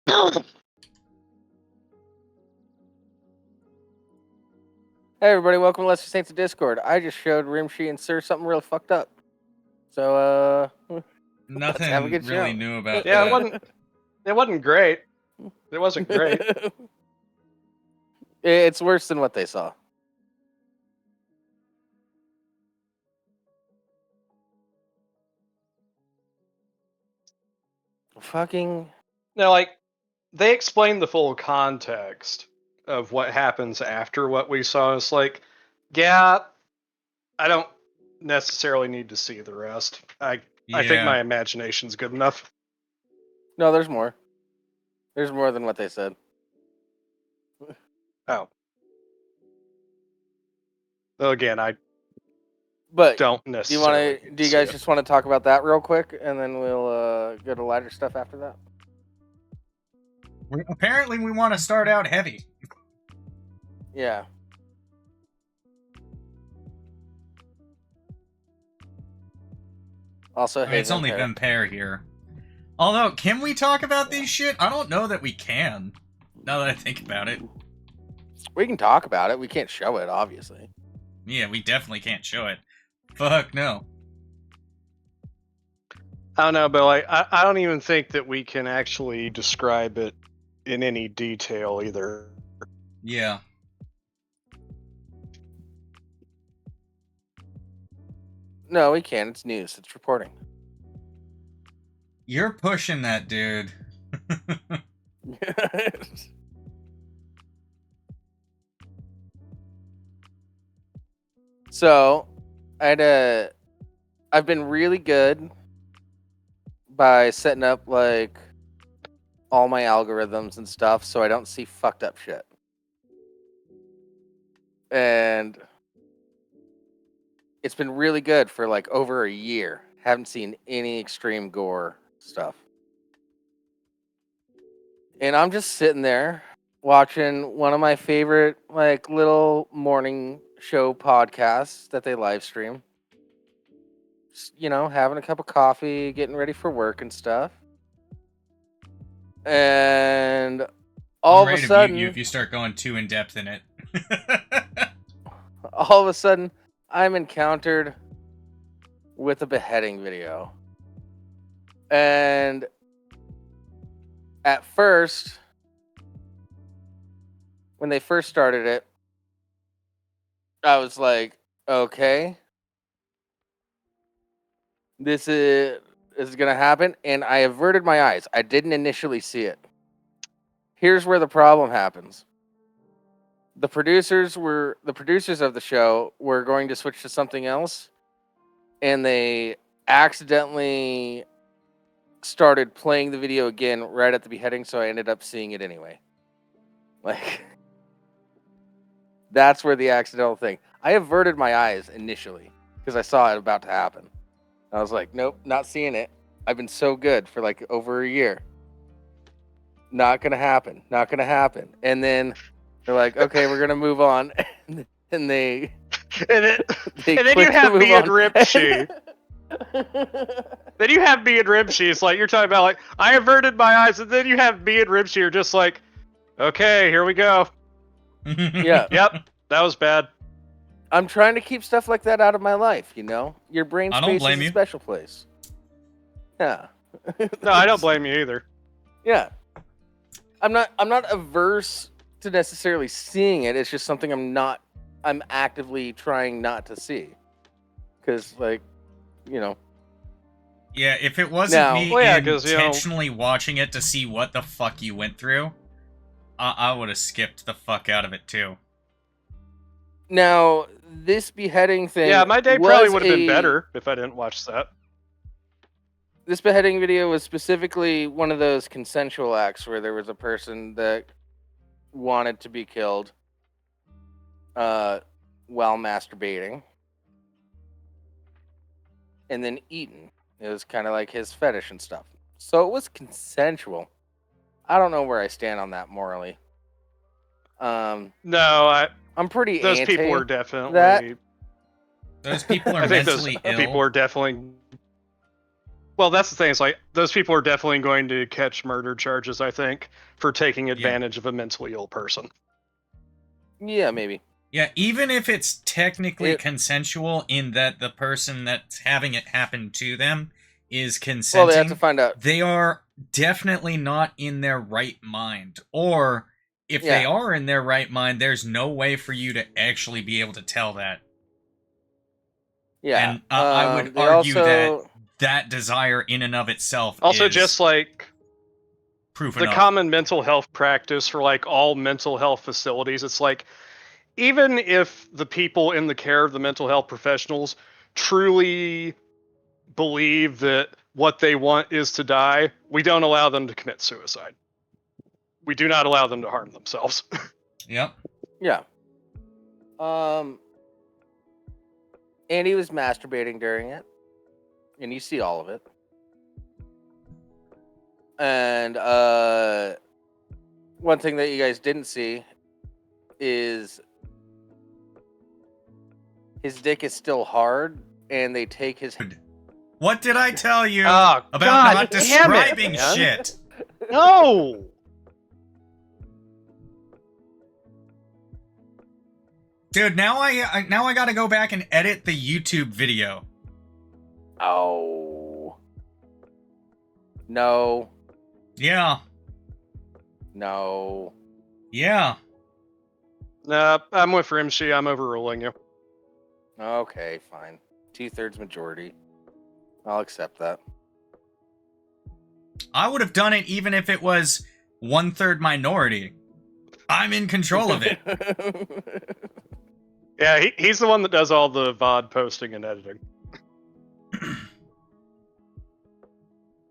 Hey everybody, welcome to Let's Just Saints of Discord. I just showed Rimshee and Sir something really fucked up. So, let's have a Nothing good really show. new about Yeah, that. it wasn't great. It wasn't great. It's worse than what they saw. Fucking... Now, like, they explained the full context of what happens after what we saw. It's like, yeah, I don't necessarily need to see the rest. I think my imagination's good enough. No, there's more. There's more than what they said. Oh. Well, again, I But don't do necessarily. you guys just want to talk about that real quick, and then we'll go to lighter stuff after that? Apparently, we want to start out heavy. Yeah. Also, I mean, it's only Vampire here. Although, can we talk about these shit? I don't know that we can. Now that I think about it. We can talk about it. We can't show it, obviously. Yeah, we definitely can't show it. Fuck no. I don't know, but like, I don't even think that we can actually describe it in any detail either. Yeah. No, we can. It's news. It's reporting. You're pushing that, dude. So, I've been really good by setting up like all my algorithms and stuff so I don't see fucked up shit. And it's been really good for like over a year. Haven't seen any extreme gore stuff. And I'm just sitting there watching one of my favorite like little morning show podcasts that they live stream. Just, you know, having a cup of coffee, getting ready for work and stuff. And all of a sudden, to mute you if you start going too in depth in it. all of a sudden, I'm encountered with a beheading video. And at first, when they first started it, I was like, okay, this is going to happen. And I averted my eyes. I didn't initially see it. Here's where the problem happens. The producers of the show were going to switch to something else, and they accidentally started playing the video again right at the beheading, so I ended up seeing it anyway. Like, that's where the accidental thing. I averted my eyes initially because I saw it about to happen. I was like, nope, not seeing it. I've been so good for like over a year. Not gonna happen. Not gonna happen. And then they're like, okay, we're gonna move on. And then you have me and Rimshee. Then you have me and Rimshee. It's like you're talking about like I averted my eyes, and then you have me and Rimshee are just like, okay, here we go. Yeah. Yep, that was bad. I'm trying to keep stuff like that out of my life, you know? Your brain space is a special place. Yeah. No, I don't blame you either. Yeah. I'm not averse to necessarily seeing it. It's just something I'm actively trying not to see. Cuz like, you know. Yeah, if it wasn't me intentionally watching it to see what the fuck you went through, I would have skipped the fuck out of it too. Now, this beheading thing. Yeah, my day probably would have been better if I didn't watch that. This beheading video was specifically one of those consensual acts where there was a person that wanted to be killed while masturbating and then eaten. It was kind of like his fetish and stuff. So it was consensual. I don't know where I stand on that morally. No, I'm pretty those anti people are definitely... that. Those people are mentally ill. People are definitely... Well, that's the thing. It's like those people are definitely going to catch murder charges, I think, for taking advantage of a mentally ill person. Yeah, maybe. Yeah, even if it's technically consensual in that the person that's having it happen to them is consenting, well, they have to find out. They are definitely not in their right mind. Or if they are in their right mind, there's no way for you to actually be able to tell that. Yeah. And I would argue that desire in and of itself also is just like proof the enough. common mental health practice for like all mental health facilities. It's like, even if the people in the care of the mental health professionals truly believe that what they want is to die, we don't allow them to commit suicide. We do not allow them to harm themselves. Yep. Yeah. And he was masturbating during it. And you see all of it. And one thing that you guys didn't see is his dick is still hard, and they take his... What did I tell you about not describing shit? No! Dude, now I gotta go back and edit the YouTube video. Oh. No. Yeah. No. Yeah. Nah, I'm with Rimshee. I'm overruling you. Okay, fine. 2/3 majority. I'll accept that. I would have done it even if it was 1/3 minority. I'm in control of it. Yeah, he's the one that does all the VOD posting and editing.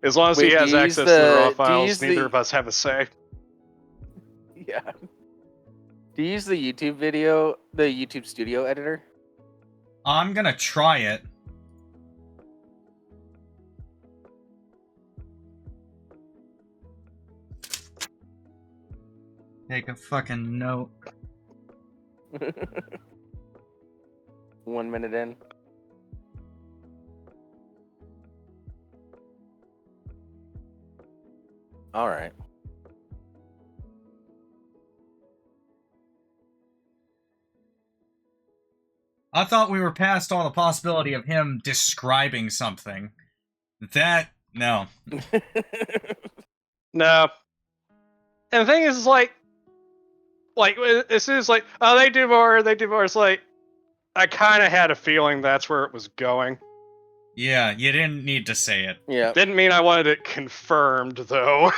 As long as he has access to the raw files, neither of us have a say. Yeah. Do you use the YouTube Studio editor? I'm gonna try it. Take a fucking note. 1 minute in. All right. I thought we were past all the possibility of him describing something. No. No. And the thing is, like, as soon as, like, oh, they do more, it's like, I kind of had a feeling that's where it was going. Yeah, you didn't need to say it. Yeah. Didn't mean I wanted it confirmed, though.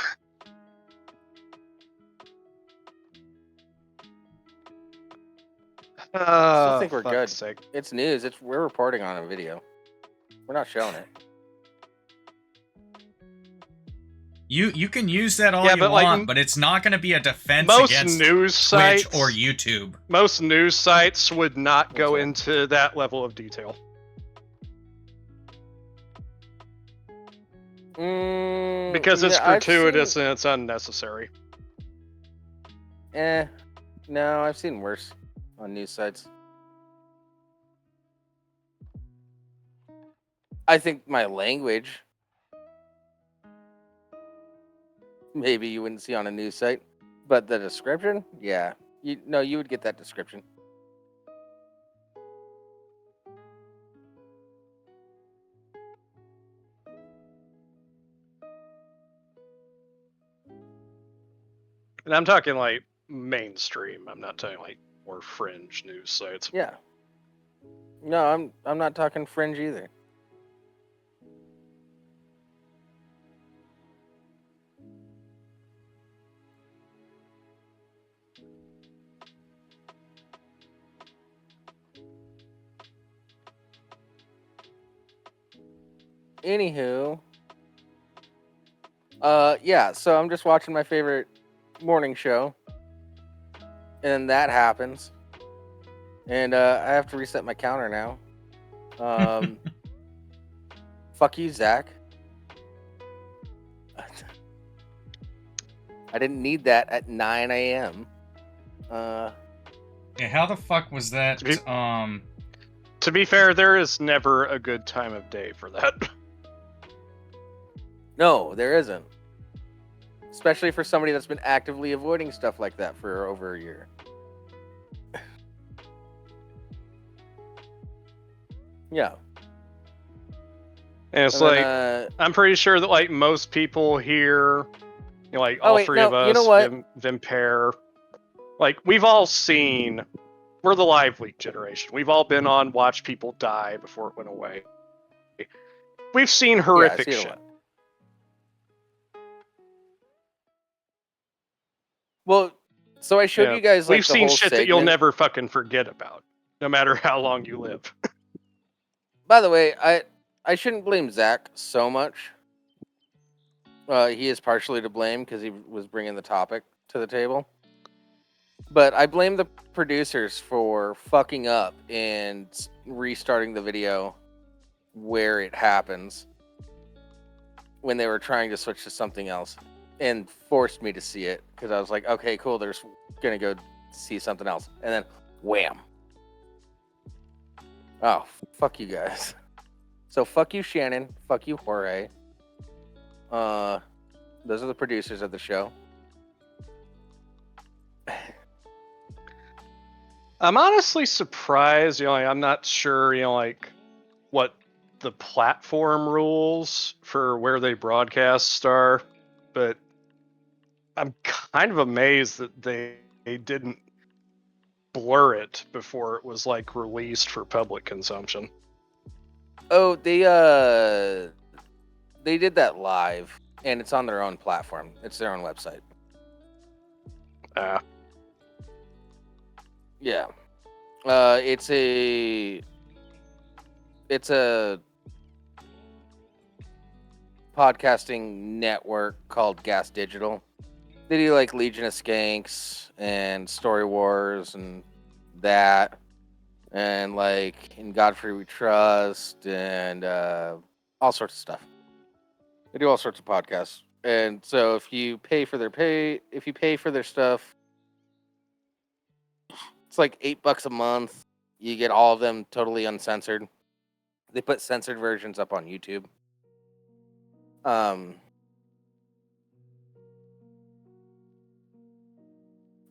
I still think we're good. Sake. It's news. We're reporting on a video. We're not showing it. You can use that all you want, but it's not going to be a defense against news sites, Twitch or YouTube. Most news sites would not go into that level of detail. Because it's gratuitous and it's unnecessary. No, I've seen worse on news sites. I think my language, maybe you wouldn't see on a news site, but the description, yeah, you would get that description. And I'm talking like mainstream. I'm not talking like more fringe news sites. Yeah. No, I'm not talking fringe either. Anywho, yeah, so I'm just watching my favorite morning show, and that happens, and I have to reset my counter now. Fuck you, Zach. I didn't need that at 9 a.m. Yeah, how the fuck was that? To be fair, there is never a good time of day for that. No, there isn't. Especially for somebody that's been actively avoiding stuff like that for over a year. Yeah. And it's like, I'm pretty sure that like most people here, you know, like all three of us, you know what? Vimpair, like we've all seen, we're the live leak generation. We've all been on watch people die before it went away. We've seen horrific shit. Well, so I showed you guys like we've seen shit that you'll never fucking forget about, no matter how long you live. By the way, I shouldn't blame Zach so much. He is partially to blame because he was bringing the topic to the table. But I blame the producers for fucking up and restarting the video where it happens when they were trying to switch to something else and forced me to see it because I was like, okay, cool, they're going to go see something else. And then wham. Oh, fuck you guys. So fuck you, Shannon. Fuck you, Jorge. Those are the producers of the show. I'm honestly surprised, you know, like, I'm not sure, you know, like what the platform rules for where they broadcast are, but I'm kind of amazed that they didn't blur it before it was like released for public consumption. Oh, they did that live, and it's on their own platform. It's their own website. Yeah. It's a podcasting network called Gas Digital. They do like Legion of Skanks and Story Wars and that, and like In Godfrey We Trust and all sorts of stuff. They do all sorts of podcasts, and so if you pay for their stuff, it's like $8 a month. You get all of them totally uncensored. They put censored versions up on YouTube.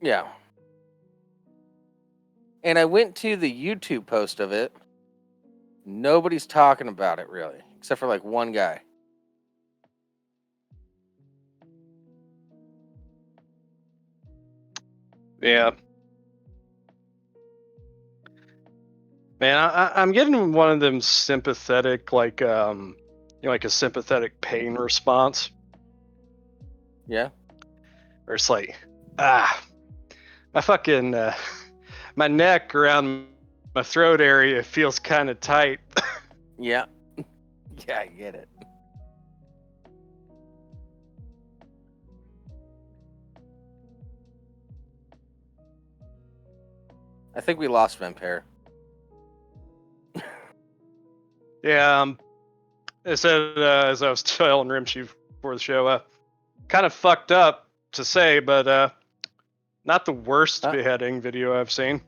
Yeah. And I went to the YouTube post of it. Nobody's talking about it really, except for like one guy. Yeah. Man, I'm getting one of them sympathetic, like, you know, like a sympathetic pain response. Yeah. Or it's like, my fucking, my neck around my throat area feels kind of tight. Yeah. Yeah, I get it. I think we lost Vampire. Yeah, as I was telling Rimshee before the show, kind of fucked up to say, but not the worst beheading video I've seen.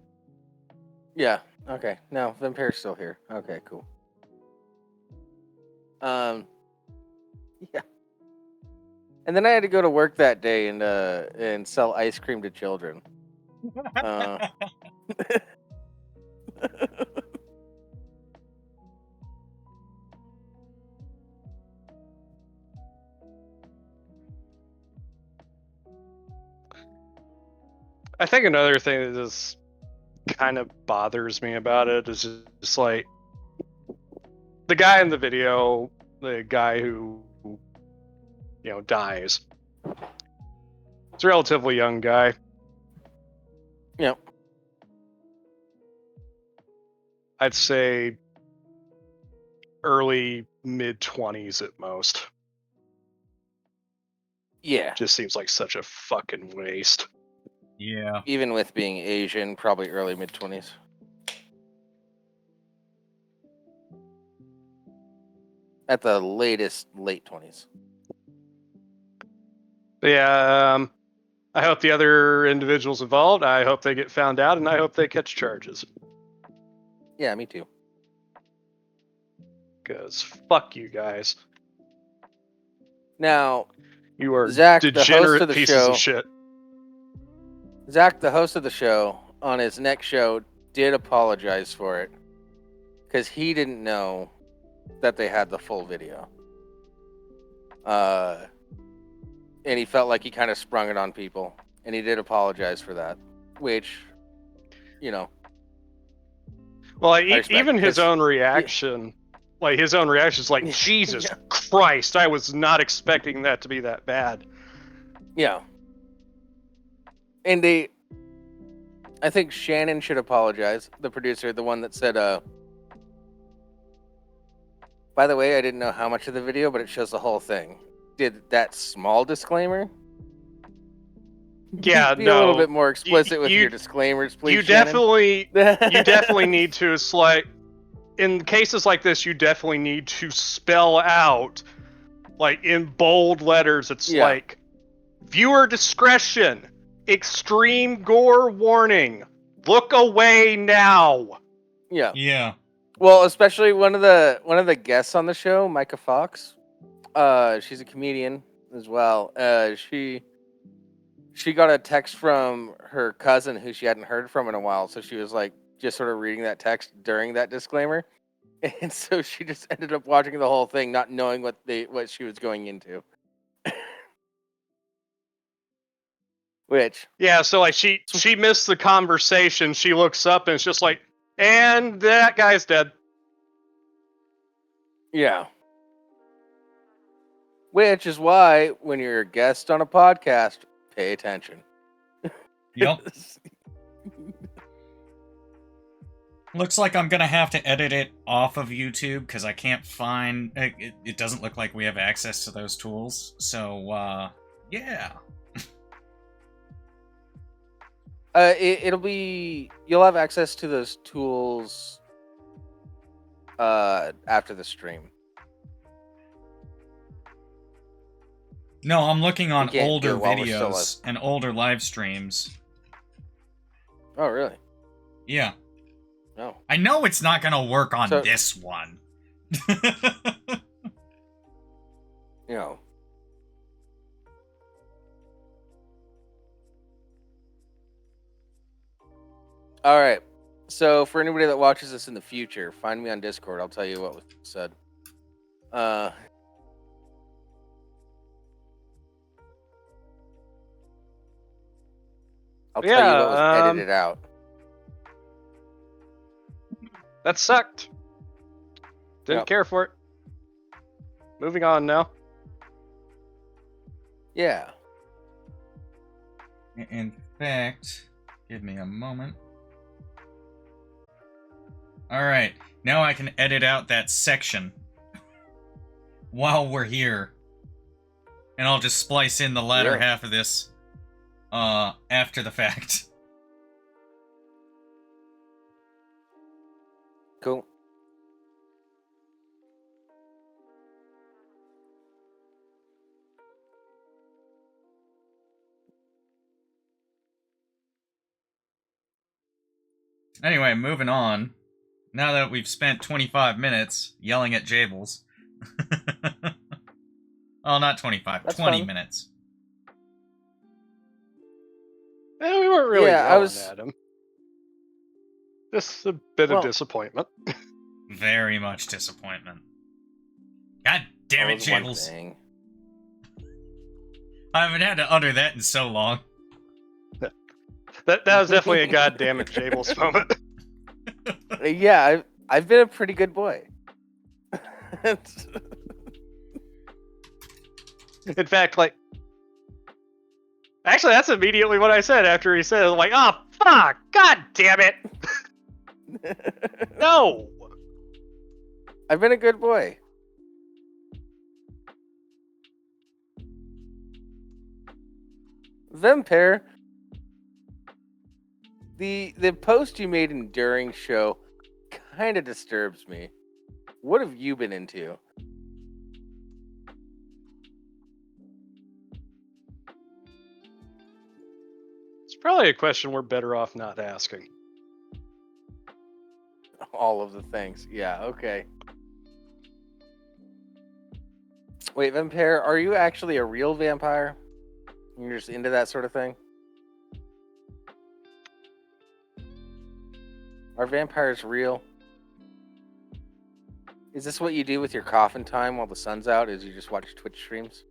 Yeah. Okay. No, Vampire's still here. Okay, cool. Yeah. And then I had to go to work that day and sell ice cream to children. I think another thing that just kind of bothers me about it is just like the guy in the video, the guy who, you know, dies. It's a relatively young guy. Yep. I'd say early mid-20s at most. Yeah. Just seems like such a fucking waste. Yeah. Even with being Asian, probably early mid-20s. At the latest, late 20s. Yeah, I hope the other individuals involved, I hope they get found out, and I hope they catch charges. Yeah, me too. Because fuck you guys. Now, you are Zach, degenerate the host of the pieces show, of shit. Zach, the host of the show, on his next show, did apologize for it because he didn't know that they had the full video. And he felt like he kind of sprung it on people, and he did apologize for that, which, you know. Well, even his own reaction, his own reaction is like, Jesus Christ, I was not expecting that to be that bad. Yeah. And I think Shannon should apologize, the producer, the one that said, by the way, I didn't know how much of the video, but it shows the whole thing. Did that small disclaimer? Yeah, Be a little bit more explicit with your disclaimers, please. You definitely need to. It's like, in cases like this, you definitely need to spell out, like in bold letters. It's like, viewer discretion, extreme gore warning, look away now. Yeah. Yeah. Well, especially one of the guests on the show, Micah Fox. She's a comedian as well. She got a text from her cousin who she hadn't heard from in a while, so she was like just sort of reading that text during that disclaimer, and so she just ended up watching the whole thing, not knowing what she was going into. Which so like she missed the conversation. She looks up and it's just like, and that guy's dead. Yeah. Which is why when you're a guest on a podcast, pay attention. Yep. Looks like I'm gonna have to edit it off of YouTube because I can't find it. It doesn't look like we have access to those tools. So, yeah. You'll have access to those tools after the stream. No, I'm looking on older videos and older live streams. Oh, really? Yeah. No. I know it's not gonna work on this one. You know. All right. So for anybody that watches this in the future, find me on Discord. I'll tell you what was said. I'll tell you what was edited out. That sucked. Didn't care for it. Moving on now. Yeah. In fact, give me a moment. Alright, now I can edit out that section while we're here. And I'll just splice in the latter half of this after the fact. Cool. Anyway, moving on. Now that we've spent 25 minutes yelling at Jables. Oh, not 25, That's 20 fun. minutes. We weren't really yelling at him. Just a bit of disappointment. Very much disappointment. God damn it, Jables. I haven't had to utter that in so long. That was definitely a goddamn it, Jables moment. Yeah, I've been a pretty good boy. In fact, actually, that's immediately what I said after he said it. Like, oh, fuck, god damn it. No. I've been a good boy. Vampire, the post you made in during show kind of disturbs me. What have you been into? It's probably a question we're better off not asking. All of the things. Yeah, okay. Wait, vampire, are you actually a real vampire? You're just into that sort of thing? Are vampires real? Is this what you do with your coffin time while the sun's out? Is you just watch Twitch streams?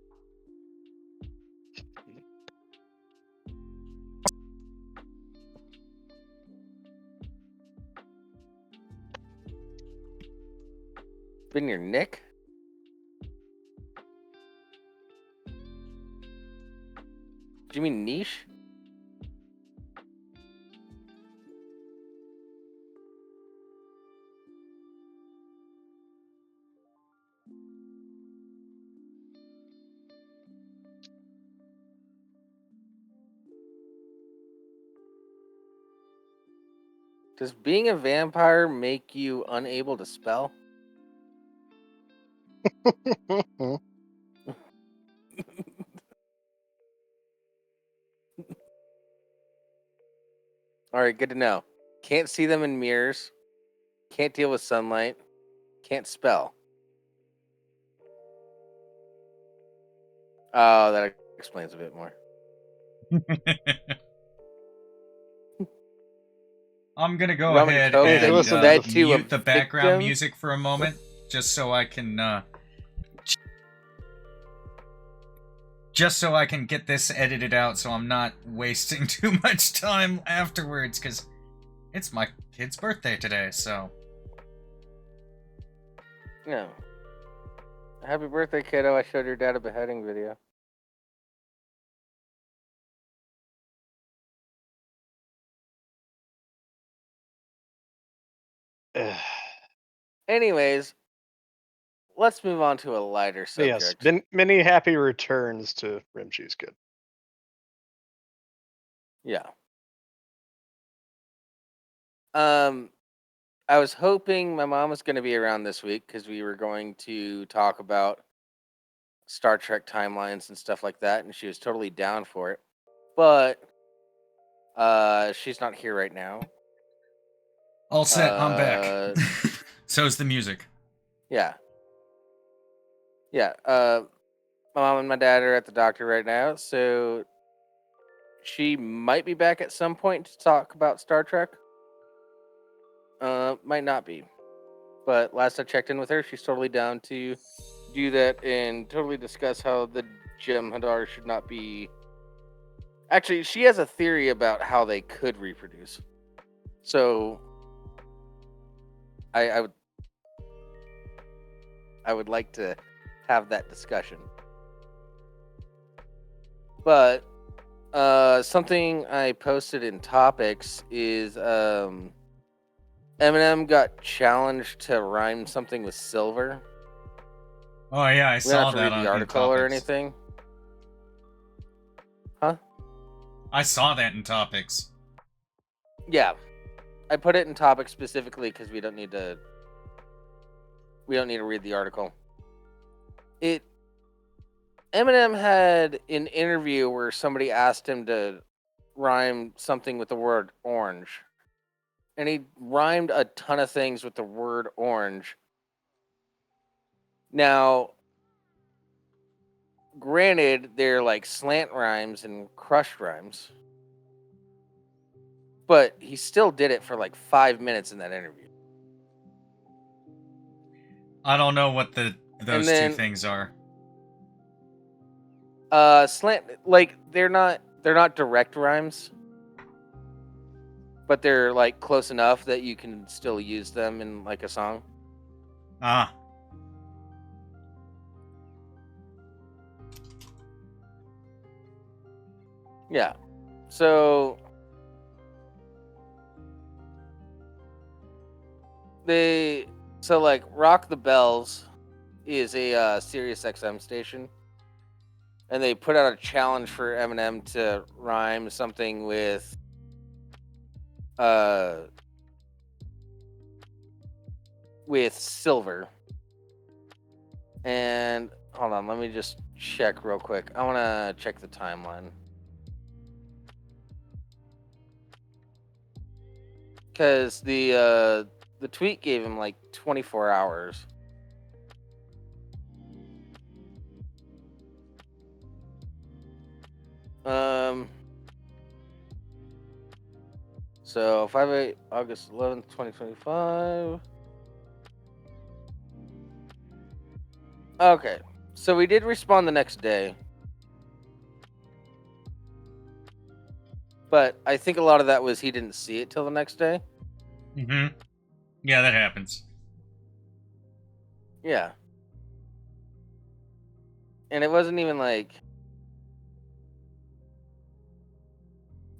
Been your Nick? Do you mean niche? Does being a vampire make you unable to spell? All right, good to know. Can't see them in mirrors. Can't deal with sunlight. Can't spell. Oh, that explains a bit more. I'm gonna go Rum and ahead coke that and you fed to a mute the background victim? music for a moment, just so I can get this edited out, so I'm not wasting too much time afterwards, because it's my kid's birthday today, so. Yeah. Happy birthday, kiddo. I showed your dad a beheading video. Anyways, let's move on to a lighter Yes, subject. many happy returns to Rimshee's kid. Yeah. I was hoping my mom was going to be around this week because we were going to talk about Star Trek timelines and stuff like that, and she was totally down for it. But she's not here right now. All set, I'm back. So's the music. Yeah. Yeah. My mom and my dad are at the doctor right now, so she might be back at some point to talk about Star Trek. Might not be. But last I checked in with her, she's totally down to do that and totally discuss how the Jem'Hadar should not be. Actually, she has a theory about how they could reproduce. So I would like to have that discussion. But something I posted in topics is Eminem got challenged to rhyme something with silver. Oh yeah, I We don't saw have to that read the on article or anything. Huh? I saw that in topics. Yeah. I put it in topics specifically because we don't need to read the article. Eminem had an interview where somebody asked him to rhyme something with the word orange. And he rhymed a ton of things with the word orange. Now, granted, they're like slant rhymes and crushed rhymes. But he still did it for like 5 minutes in that interview. I don't know what those two things are. Slant, like they're not direct rhymes, but they're like close enough that you can still use them in like a song. Ah. Yeah. So like Rock the Bells is a Sirius XM station, and they put out a challenge for Eminem to rhyme something with silver. And hold on, let me just check real quick. I want to check the timeline. Because the tweet gave him like 24 hours. So 5/8, August 11th, 2025. Okay, so we did respond the next day, but I think a lot of that was he didn't see it till the next day. Mm-hmm. Yeah, that happens. Yeah. And it wasn't even like,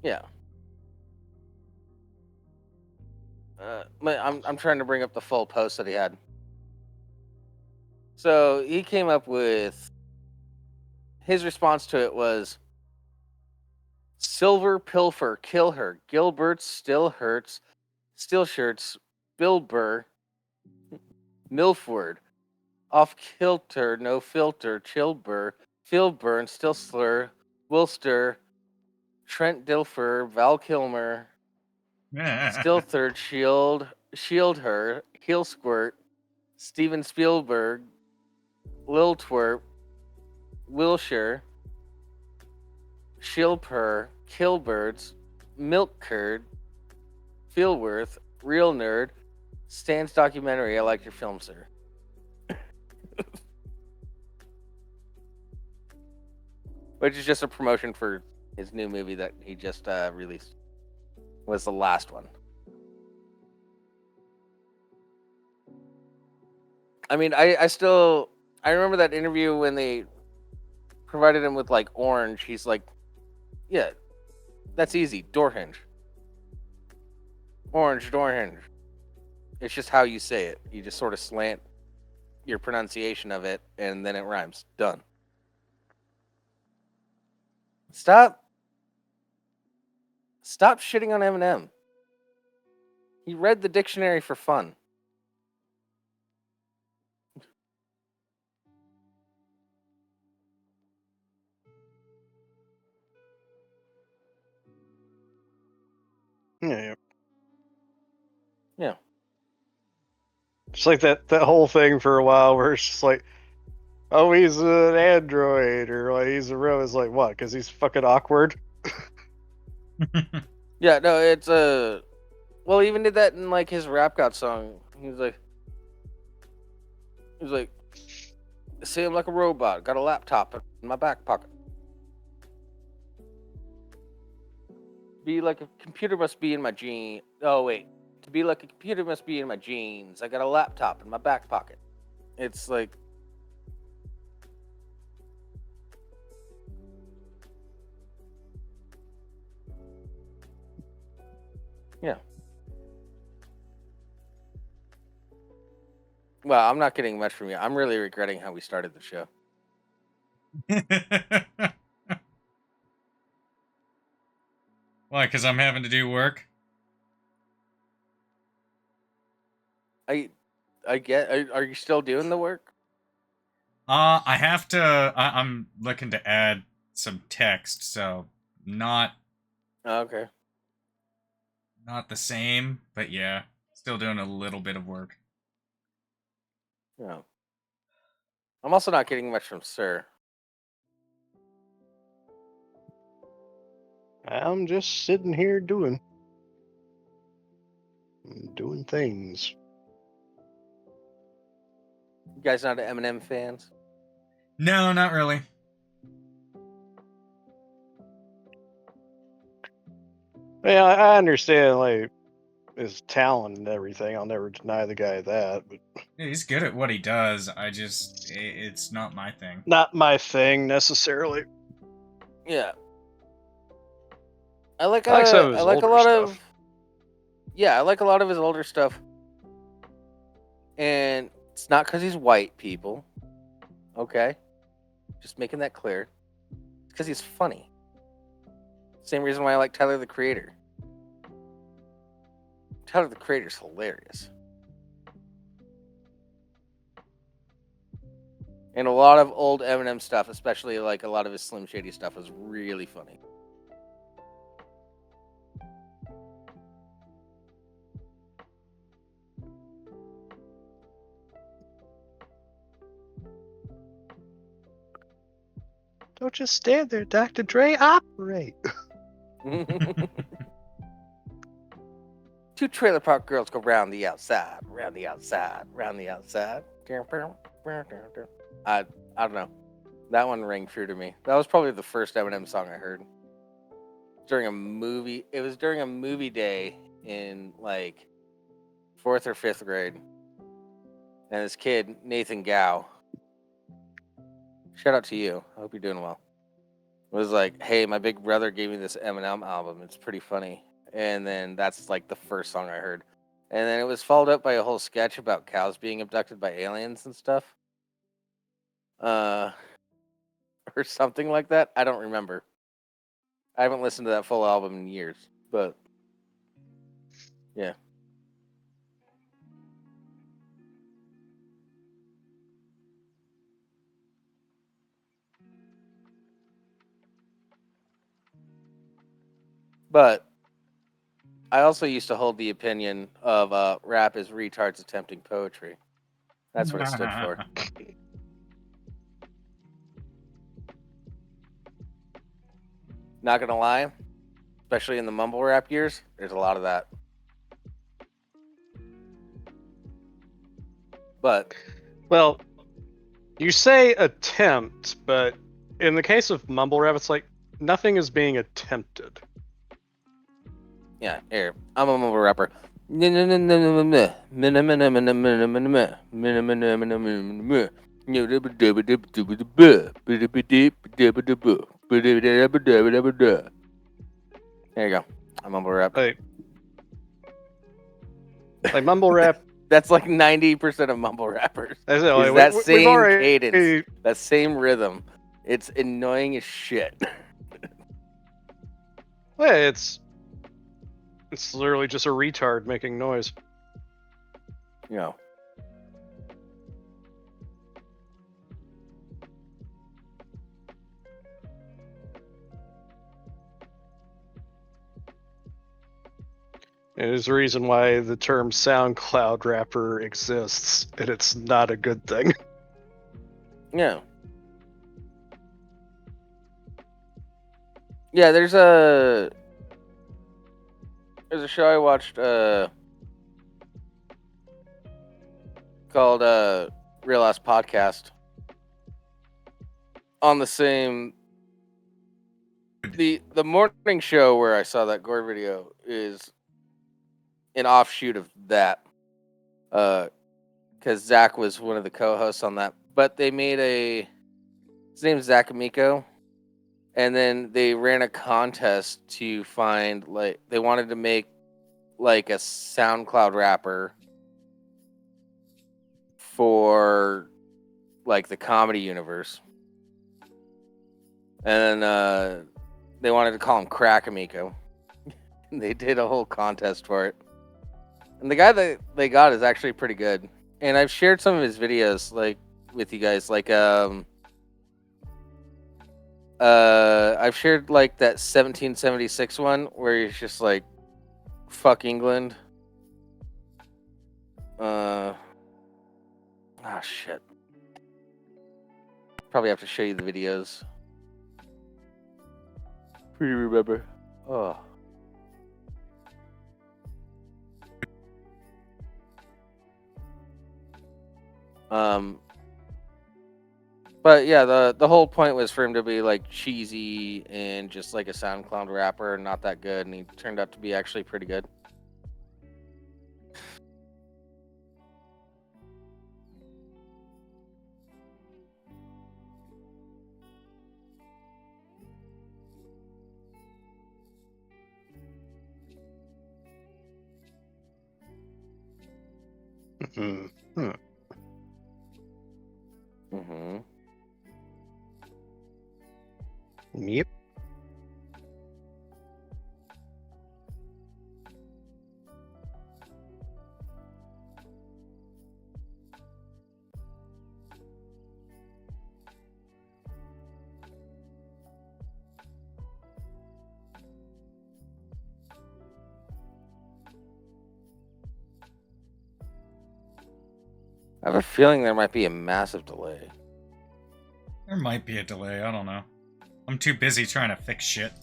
yeah. I'm trying to bring up the full post that he had. So he came up with, his response to it was, Silver Pilfer, kill her. Gilbert still hurts. Still shirts. Bill Burr. Milford. Off kilter, no filter. Chill Burr. Phil Burn. Still slur. Wilster. Trent Dilfer. Val Kilmer. Still third. Shield her. Heel squirt. Steven Spielberg. Lil Twerp. Wilshire. Shilper. Killbirds. Milk Curd. Feelworth. Real Nerd. Stan's documentary. I like your film, sir. Which is just a promotion for his new movie that he just released. Was the last one. I mean, I remember that interview when they provided him with like orange. He's like, yeah, that's easy. Door hinge. Orange door hinge. It's just how you say it. You just sort of slant your pronunciation of it, and then it rhymes. Done. Stop shitting on Eminem. He read the dictionary for fun. Yeah. Yeah. It's like that whole thing for a while where it's just like, oh, he's an android, or like he's a real. It's like, what? Because he's fucking awkward. Yeah, no, it's well, he even did that in like his Rap God song. He was like, say I'm like a robot, got a laptop in my back pocket. Be like a computer must be in my jeans. Oh wait, to be like a computer must be in my jeans. I got a laptop in my back pocket. It's like, yeah. Well, I'm not getting much from you. I'm really regretting how we started the show. Why? Because I'm having to do work? I get. Are you still doing the work? I have to. I'm looking to add some text, so not Okay. the same, but yeah, still doing a little bit of work. Yeah. I'm also not getting much from Sir. I'm just sitting here doing things. You guys not Eminem fans? No, not really. Yeah, I understand like his talent and everything. I'll never deny the guy that, but He's good at what he does. It's not my thing. not my thing necessarily. Yeah. I like some of I his like a older lot stuff. of yeah, I like a lot of his older stuff. And it's not because he's white, people. Okay? Just making that clear. It's because he's funny. Same reason why I like Tyler the Creator. Tyler the Creator's hilarious. And a lot of old Eminem stuff, especially like a lot of his Slim Shady stuff, was really funny. Don't just stand there, Dr. Dre. Operate. 2 trailer park girls go round the outside, round the outside, round the outside. I don't know. That one rang true to me. That was probably the first Eminem song I heard. During a movie. It was during a movie day in like 4th or 5th grade. And this kid, Nathan Gow, shout out to you. I hope you're doing well. Was like, hey, my big brother gave me this Eminem album. It's pretty funny. And then that's like the first song I heard. And then it was followed up by a whole sketch about cows being abducted by aliens and stuff. Or something like that. I don't remember. I haven't listened to that full album in years. But, yeah. But I also used to hold the opinion of rap is retards attempting poetry. That's what it stood for. Not gonna lie, especially in the mumble rap years, there's a lot of that. But Well, you say attempt, but in the case of mumble rap, it's like nothing is being attempted. yeah, here, I'm a mumble rapper. There you go. I mumble rap. Like mumble rap. That's like 90% of mumble rappers. Is that same cadence, that same rhythm. It's annoying as shit. Well, it's literally just a retard making noise. You know. It is the reason why the term SoundCloud rapper exists, and it's not a good thing. Yeah. Yeah, there's a show I watched called Real Ass Podcast on the same the morning show where I saw that gore video is an offshoot of that. Because Zach was one of the co-hosts on that. But they made his name's Zach Amico. And then they ran a contest to find, like, they wanted to make, like, a SoundCloud rapper for, like, the comedy universe. And then they wanted to call him Crack Amico. They did a whole contest for it. And the guy that they got is actually pretty good. And I've shared some of his videos, like, with you guys. Like, I've shared, like, that 1776 one where he's just like, fuck England. Shit. Probably have to show you the videos. For you remember. Oh. But yeah, the whole point was for him to be like cheesy and just like a SoundCloud rapper and not that good, and he turned out to be actually pretty good. Mm-hmm. Mm-hmm. Yep. I have a feeling there might be a massive delay. There might be a delay. I don't know. I'm too busy trying to fix shit.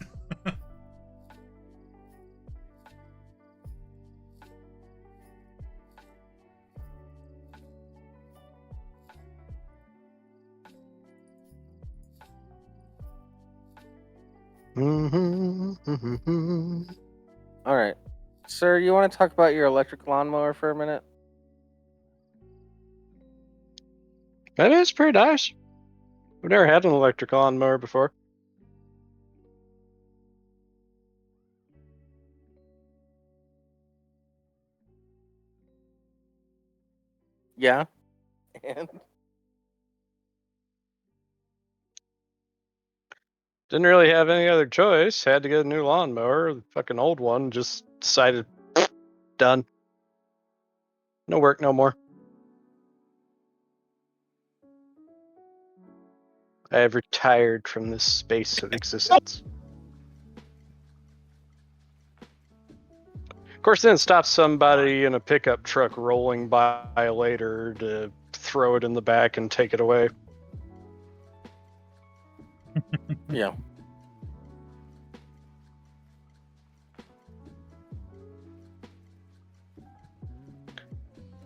All right, sir, you want to talk about your electric lawnmower for a minute? That is pretty nice. I've never had an electric lawnmower before. Yeah. And Didn't really have any other choice. Had to get a new lawnmower. The fucking old one just decided, done. No work no more. I have retired from this space of existence. Of course, then it stops somebody in a pickup truck rolling by later to throw it in the back and take it away. yeah.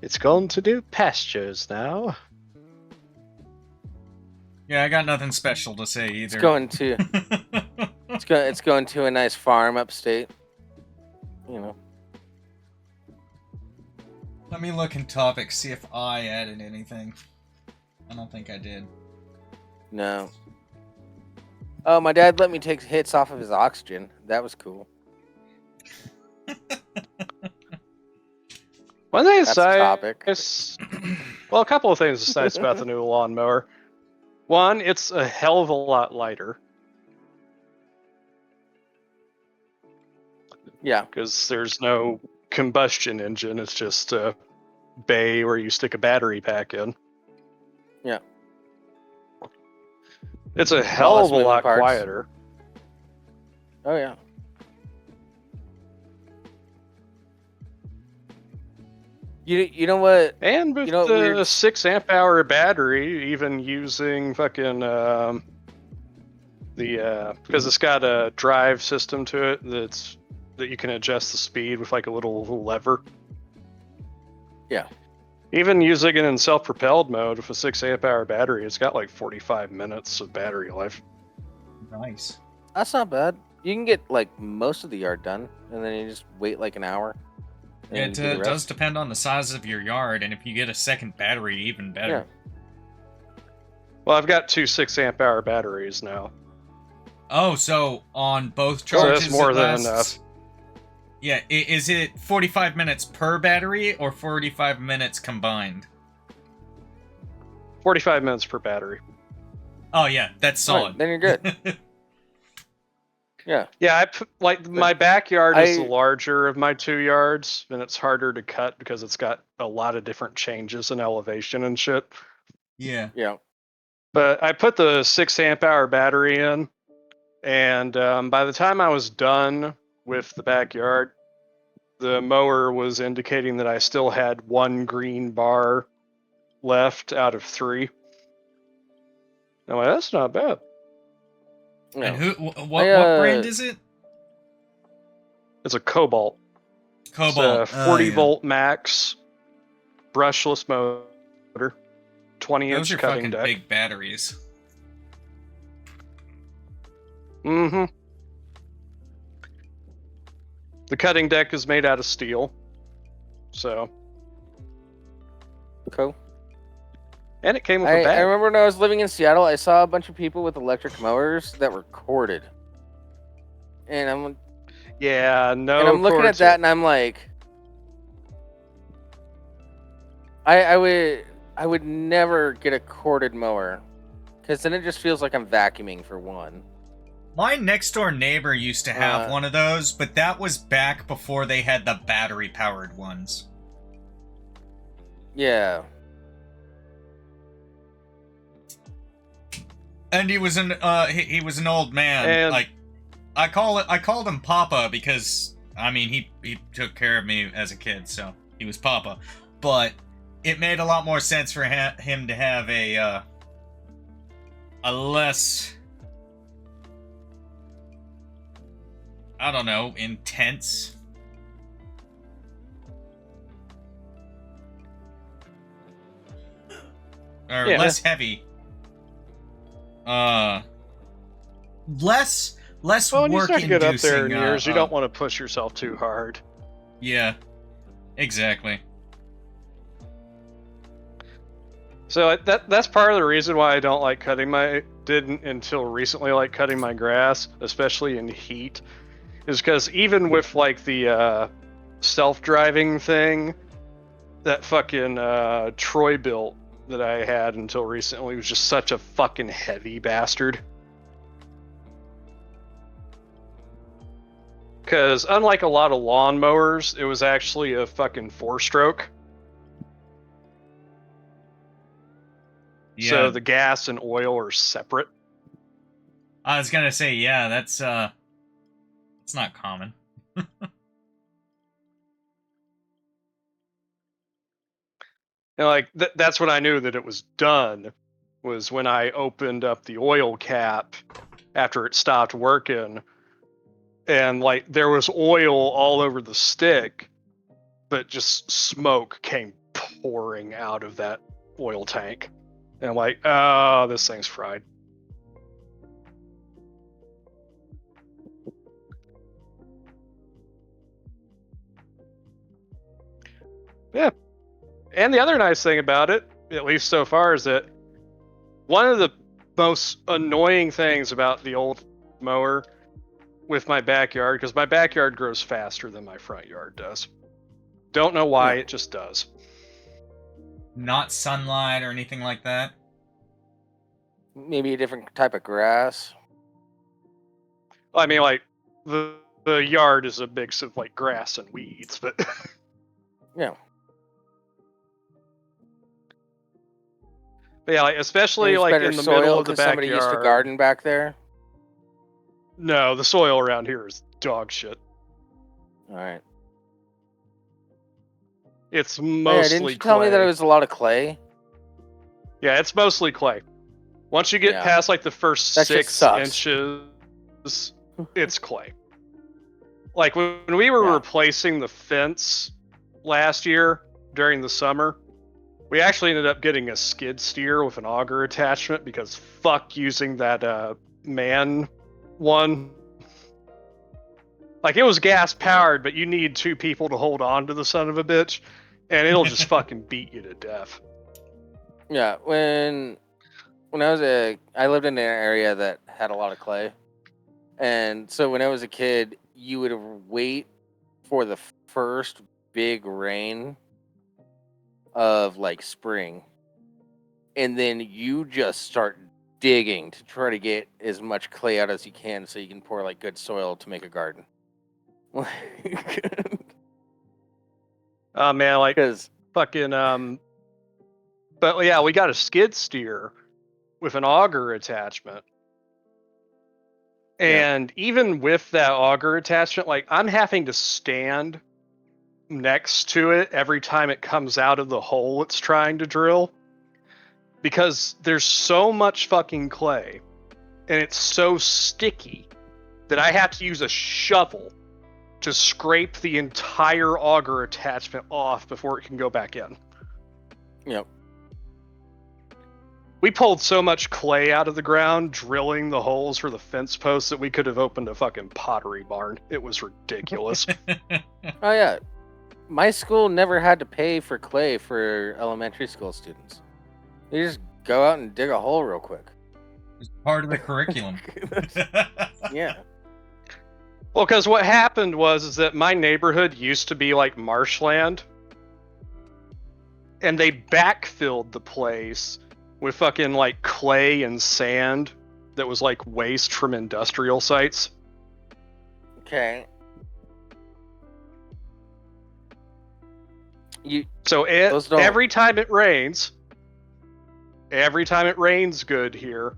It's going to do pastures now. Yeah, I got nothing special to say either. It's going to it's going to a nice farm upstate. You know. Let me look in topics, see if I added anything. I don't think I did. No. Oh, my dad let me take hits off of his oxygen. That was cool. One thing That's a topic. Well, a couple of things is nice about the new lawnmower. One, it's a hell of a lot lighter. Yeah. Because there's no combustion engine. It's just a bay where you stick a battery pack in. Yeah. It's a less hell of a moving lot parts. quieter. Oh yeah. You know what? And with You know what the weird- 6 amp hour battery, even using fucking because it's got a drive system to it that you can adjust the speed with like a little lever. Yeah. Even using it in self-propelled mode with a 6 amp hour battery, it's got like 45 minutes of battery life. Nice. That's not bad. You can get like most of the yard done, and then you just wait like an hour. and Yeah, you it do the does rest. depend on the size of your yard, and if you get a second battery, even better. Well, I've got 2 6 amp hour batteries now. Oh, so on both So charges, that's more it than lasts- enough. Yeah, is it 45 minutes per battery or 45 minutes combined? 45 minutes per battery. Oh yeah, that's All right, solid. then you're good. Yeah. Yeah, my backyard is the I- larger of my 2 yards, and it's harder to cut because it's got a lot of different changes in elevation and shit. Yeah. Yeah. But I put the 6 amp hour battery in, and by the time I was done with the backyard, the mower was indicating that I still had 1 green bar left out of 3. I'm like, that's not bad. No. And what I, brand is it? It's a Cobalt. Cobalt. It's a 40 volt max brushless motor, 20 Those inch are cutting fucking deck. big batteries. Mm-hmm. The cutting deck is made out of steel. So, Cool. and it came with a I bag. remember when I was living in Seattle, I saw a bunch of people with electric mowers that were corded. And I'm Yeah, no. looking at cords that here. and I'm like, I would never get a corded mower, because then it just feels like I'm vacuuming for one. My next door neighbor used to have Uh, one of those, but that was back before they had the battery powered ones. Yeah. And he was he was an old man. And- Like I called him Papa because I mean he took care of me as a kid, so he was Papa. But it made a lot more sense for him to have a less I don't know, intense. Or Yeah. less heavy. Less Well, when you start to get up there work-inducing. in years, you don't want to push yourself too hard. Yeah, exactly. So that's part of the reason why I don't like didn't until recently like cutting my grass, especially in heat, is because even with like the self-driving thing that fucking Troy built that I had until recently was just such a fucking heavy bastard. Because unlike a lot of lawnmowers, it was actually a fucking 4-stroke. Yeah. So the gas and oil are separate. I was gonna say, yeah, that's not common. And like that's when I knew that it was done, was when I opened up the oil cap after it stopped working, and like there was oil all over the stick, but just smoke came pouring out of that oil tank. And I'm like, oh, this thing's fried. Yeah. And the other nice thing about it, at least so far, is that one of the most annoying things about the old mower with my backyard, because my backyard grows faster than my front yard does. Don't know why, it just does. Not sunlight or anything like that? Maybe a different type of grass. I mean, like, the yard is a mix of, like, grass and weeds, but... Yeah. But yeah, like, especially, There's like, better in the soil middle of the backyard. somebody used to garden back there. No, the soil around here is dog shit. All right. It's Oh, yeah, mostly didn't you tell me that clay. it was a lot of clay? Yeah, it's mostly clay. Once you get Yeah. past like the first That shit 6 sucks. inches, it's clay. Like when we were replacing the fence last year during the summer, we actually ended up getting a skid steer with an auger attachment because fuck using that man one. Like it was gas powered, but you need 2 people to hold on to the son of a bitch, and it'll just fucking beat you to death. Yeah, when I lived in an area that had a lot of clay, and so when I was a kid, you would wait for the first big rain of like spring, and then you just start digging to try to get as much clay out as you can, so you can pour like good soil to make a garden. Oh man, like Because fucking but yeah, we got a skid steer with an auger attachment. And even with that auger attachment, like I'm having to stand next to it every time it comes out of the hole it's trying to drill because there's so much fucking clay and it's so sticky that I have to use a shovel to scrape the entire auger attachment off before it can go back in. Yep. We pulled so much clay out of the ground drilling the holes for the fence posts that we could have opened a fucking pottery barn. It was ridiculous. Oh yeah, my school never had to pay for clay for elementary school students. They just go out and dig a hole real quick. It's part of the curriculum. Yeah. Well, because what happened is that my neighborhood used to be like marshland, and they backfilled the place with fucking like clay and sand that was like waste from industrial sites. Okay. So every time it rains good here,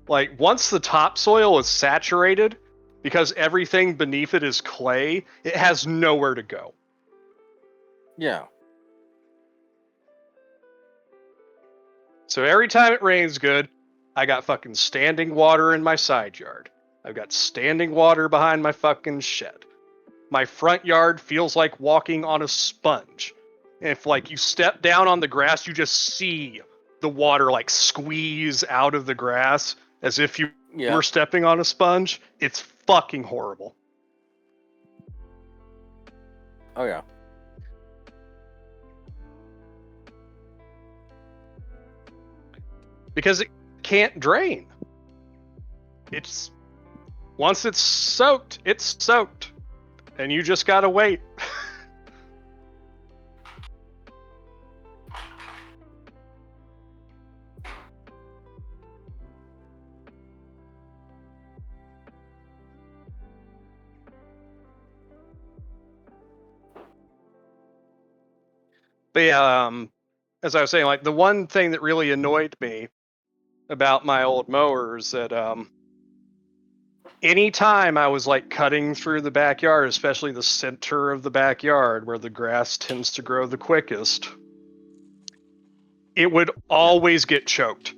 like once the topsoil is saturated, because everything beneath it is clay, it has nowhere to go. Yeah. So every time it rains good, I got fucking standing water in my side yard. I've got standing water behind my fucking shed. My front yard feels like walking on a sponge. If like you step down on the grass, you just see the water like squeeze out of the grass as if you were stepping on a sponge. It's fucking horrible. Oh yeah. Because it can't drain. It's once it's soaked, and you just gotta wait. But yeah, as I was saying, like the one thing that really annoyed me about my old mower is that anytime I was like cutting through the backyard, especially the center of the backyard where the grass tends to grow the quickest, it would always get choked.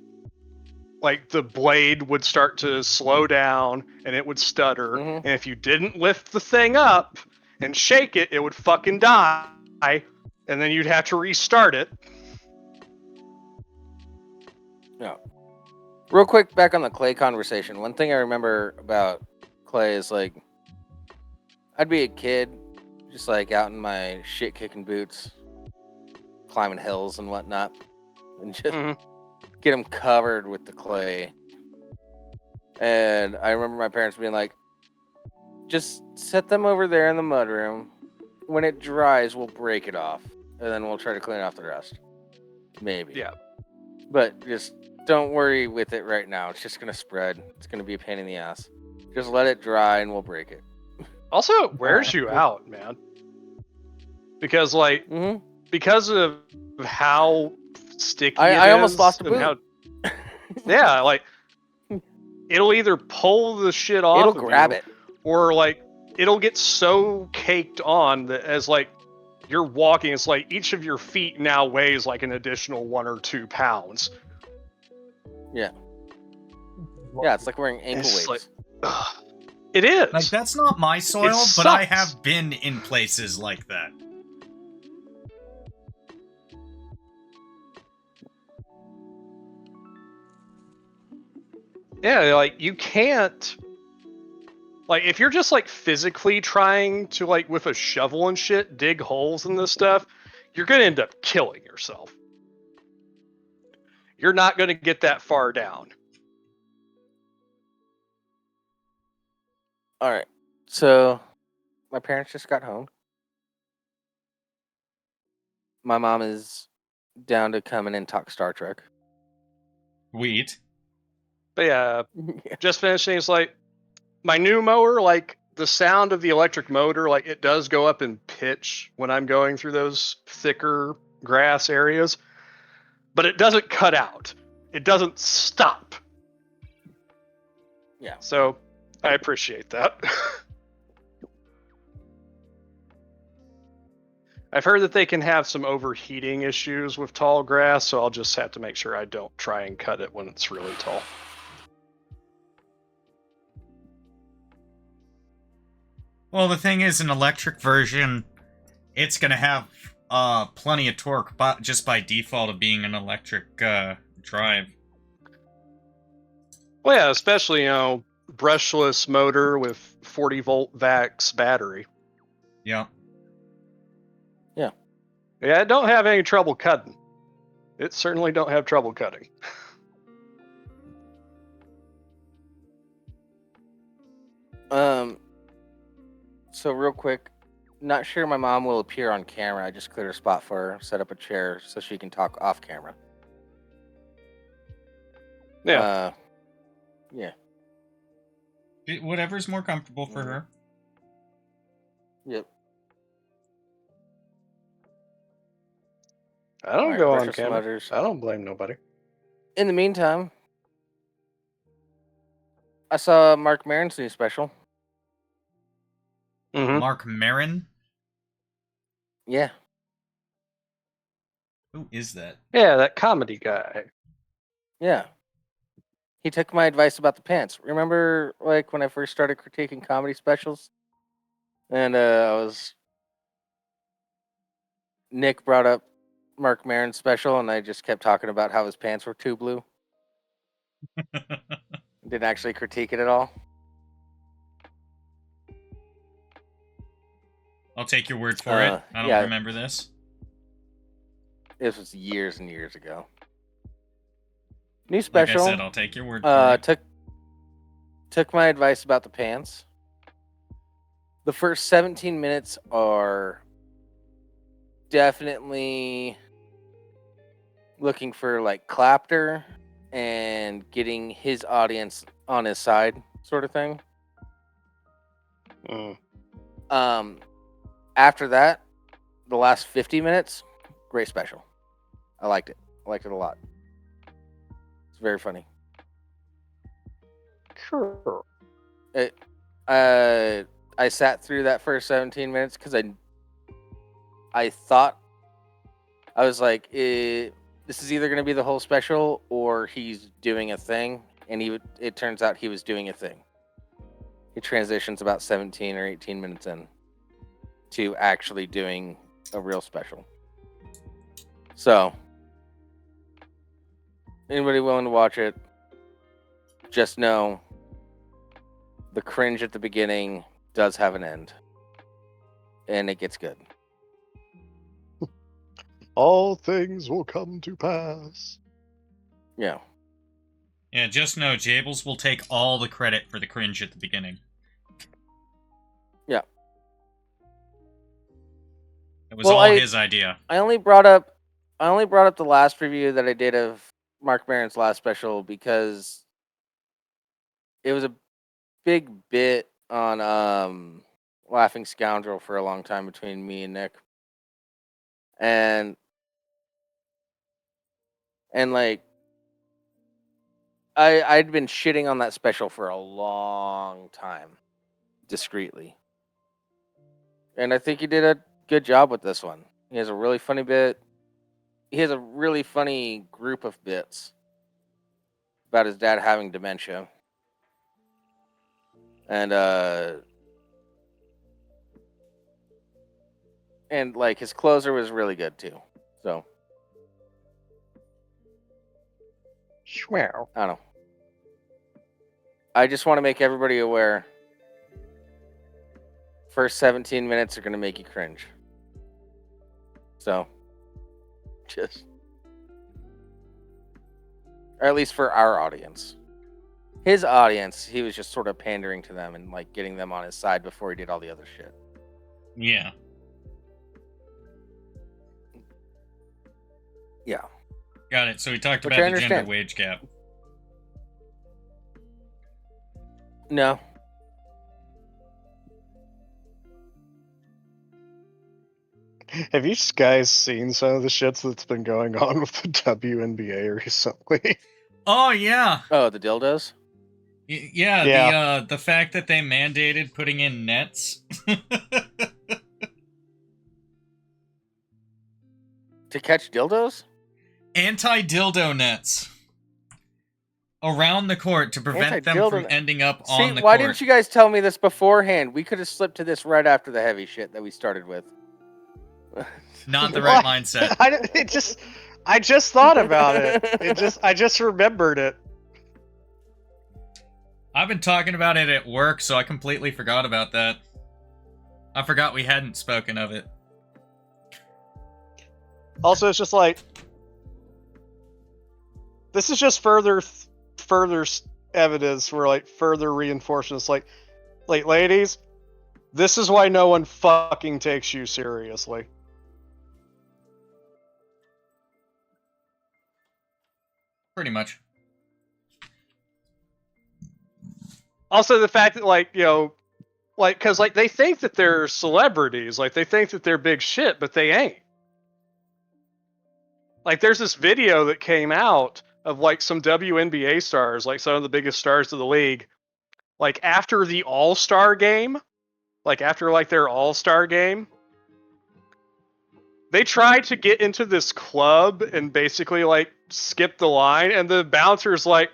Like the blade would start to slow down and it would stutter. And if you didn't lift the thing up and shake it, it would fucking die. And then you'd have to restart it. Yeah. Real quick, back on the clay conversation. One thing I remember about clay is like, I'd be a kid, just like out in my shit kicking boots, climbing hills and whatnot, and just get them covered with the clay. And I remember my parents being like, just set them over there in the mudroom. When it dries, we'll break it off, and then we'll try to clean off the rest. Maybe. Yeah. But just don't worry with it right now. It's just going to spread. It's going to be a pain in the ass. Just let it dry and we'll break it. Also, it wears you out, man. Because, like, because of how sticky it is. I almost lost a boot. Yeah, like, it'll either pull the shit off it'll grab it. Or, like, it'll get so caked on that as, like, you're walking, it's like each of your feet now weighs, like, an additional 1 or 2 pounds. Yeah. Yeah, it's like wearing ankle weights. Like, it is. Like, that's not my soil, but I have been in places like that. Yeah, like, you can't... Like, if you're just, like, physically trying to, like, with a shovel and shit, dig holes in this stuff, you're gonna end up killing yourself. You're not gonna get that far down. Alright, so my parents just got home. My mom is down to come in and talk Star Trek. Sweet. But yeah, just finishing, it's like, my new mower, like, the sound of the electric motor, like, it does go up in pitch when I'm going through those thicker grass areas, but it doesn't cut out. It doesn't stop. Yeah. So, I appreciate that. I've heard that they can have some overheating issues with tall grass, so I'll just have to make sure I don't try and cut it when it's really tall. Well, the thing is, an electric version, it's going to have plenty of torque just by default of being an electric drive. Well, yeah, especially, you know, brushless motor with 40-volt VAX battery. Yeah. Yeah. Yeah, I don't have any trouble cutting. It certainly don't have trouble cutting. So real quick, not sure my mom will appear on camera. I just cleared a spot for her, set up a chair so she can talk off camera. Yeah. Yeah. Whatever's more comfortable for her. Yep. I don't go on camera. I don't blame nobody. In the meantime, I saw Mark Maron's new special. Mark Maron? Yeah. Who is that? Yeah, that comedy guy. Yeah. He took my advice about the pants. Remember, like, when I first started critiquing comedy specials? And Nick brought up Mark Maron's special, and I just kept talking about how his pants were too blue. Didn't actually critique it at all. I'll take your word for it. I don't remember this. This was years and years ago. New special. Like I said, I'll take your word for it. Took my advice about the pants. The first 17 minutes are definitely looking for like Clapter and getting his audience on his side, sort of thing. After that, the last 50 minutes, great special. I liked it. I liked it a lot. It's very funny. Sure. I sat through that first 17 minutes because I thought, I was like, this is either going to be the whole special or he's doing a thing, and it turns out he was doing a thing. He transitions about 17 or 18 minutes in to actually doing a real special. So, anybody willing to watch it, just know the cringe at the beginning does have an end. And it gets good. All things will come to pass. Yeah. Yeah, just know Jables will take all the credit for the cringe at the beginning. Yeah. It was all his idea. I only brought up the last review that I did of Mark Maron's last special because it was a big bit on Laughing Scoundrel for a long time between me and Nick. And like I'd been shitting on that special for a long time, discreetly. And I think he did a good job with this one. He has a really funny bit. He has a really funny group of bits about his dad having dementia. And like his closer was really good too. So Wow. I don't know. I just want to make everybody aware. First 17 minutes are going to make you cringe. So, just, or at least for our audience. His audience, he was just sort of pandering to them and like getting them on his side before he did all the other shit. Yeah. Yeah. Got it. So we talked about the gender wage gap. No. Have you guys seen some of the shits that's been going on with the WNBA recently? Oh, yeah. Oh, the dildos? Yeah. The fact that they mandated putting in nets. To catch dildos? Anti-dildo nets. Around the court to prevent them from ending up on the court. Why didn't you guys tell me this beforehand? We could have slipped to this right after the heavy shit that we started with. Not the right mindset. I just thought about it. I just remembered it. I've been talking about it at work, so I completely forgot about that. I forgot we hadn't spoken of it. Also, it's just like, this is just further evidence for like further reinforcements. Like ladies, this is why no one fucking takes you seriously. Pretty much. Also, the fact that, like, you know, like, because, like, they think that they're celebrities. Like, they think that they're big shit, but they ain't. Like, there's this video that came out of, like, some WNBA stars, like, some of the biggest stars of the league. Like, after the All-Star game, like, after, like, their All-Star game, they tried to get into this club and basically, like, skip the line, and the bouncer's like,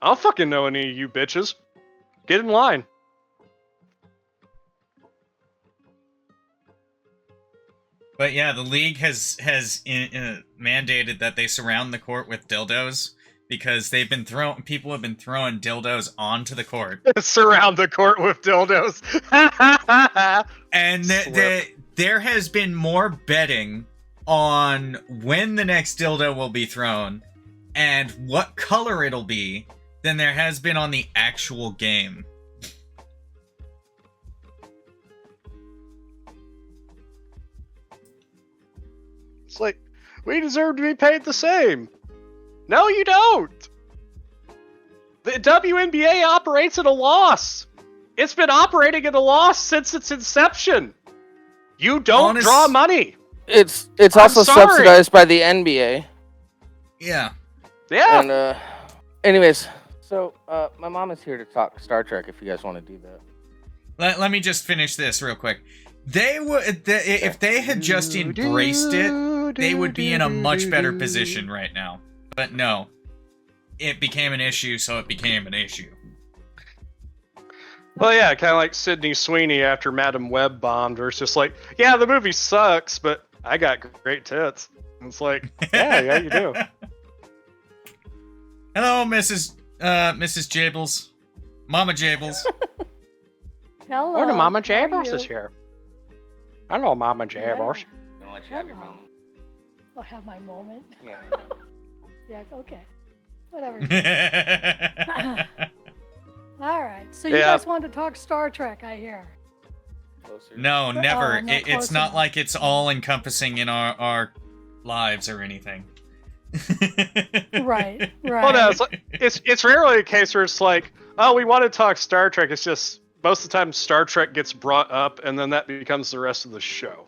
I don't fucking know any of you bitches. Get in line. But yeah, the league has mandated that they surround the court with dildos because people have been throwing dildos onto the court. Surround the court with dildos. And there has been more betting on when the next dildo will be thrown and what color it'll be than there has been on the actual game. It's like, we deserve to be paid the same. No, you don't. The WNBA operates at a loss. It's been operating at a loss since its inception. You don't draw money. It's also subsidized by the NBA. Yeah. Yeah. And anyways, so my mom is here to talk Star Trek. If you guys want to do that. Let me just finish this real quick. If they had just embraced it, they would be in a much better position right now. But no, it became an issue, so it became an issue. Well, yeah, kind of like Sydney Sweeney after Madam Web bombed, where it's just like, yeah, the movie sucks, but I got great tits. And it's like, yeah, you do. Hello, Mrs. Jables, Mama Jables. Hello. Morning, Mama How are Jables you? is here. Hello, Mama Jables. Don't let you have your moment. I'll have my moment. Yeah. Yeah, okay. Whatever. All right. So you Yeah. guys want to talk Star Trek, I hear. Closer. No, never. not It's close not enough. like it's all encompassing in our lives or anything. Right, right. Well, no, it's rarely a case where it's like, oh, we want to talk Star Trek. It's just most of the time Star Trek gets brought up, and then that becomes the rest of the show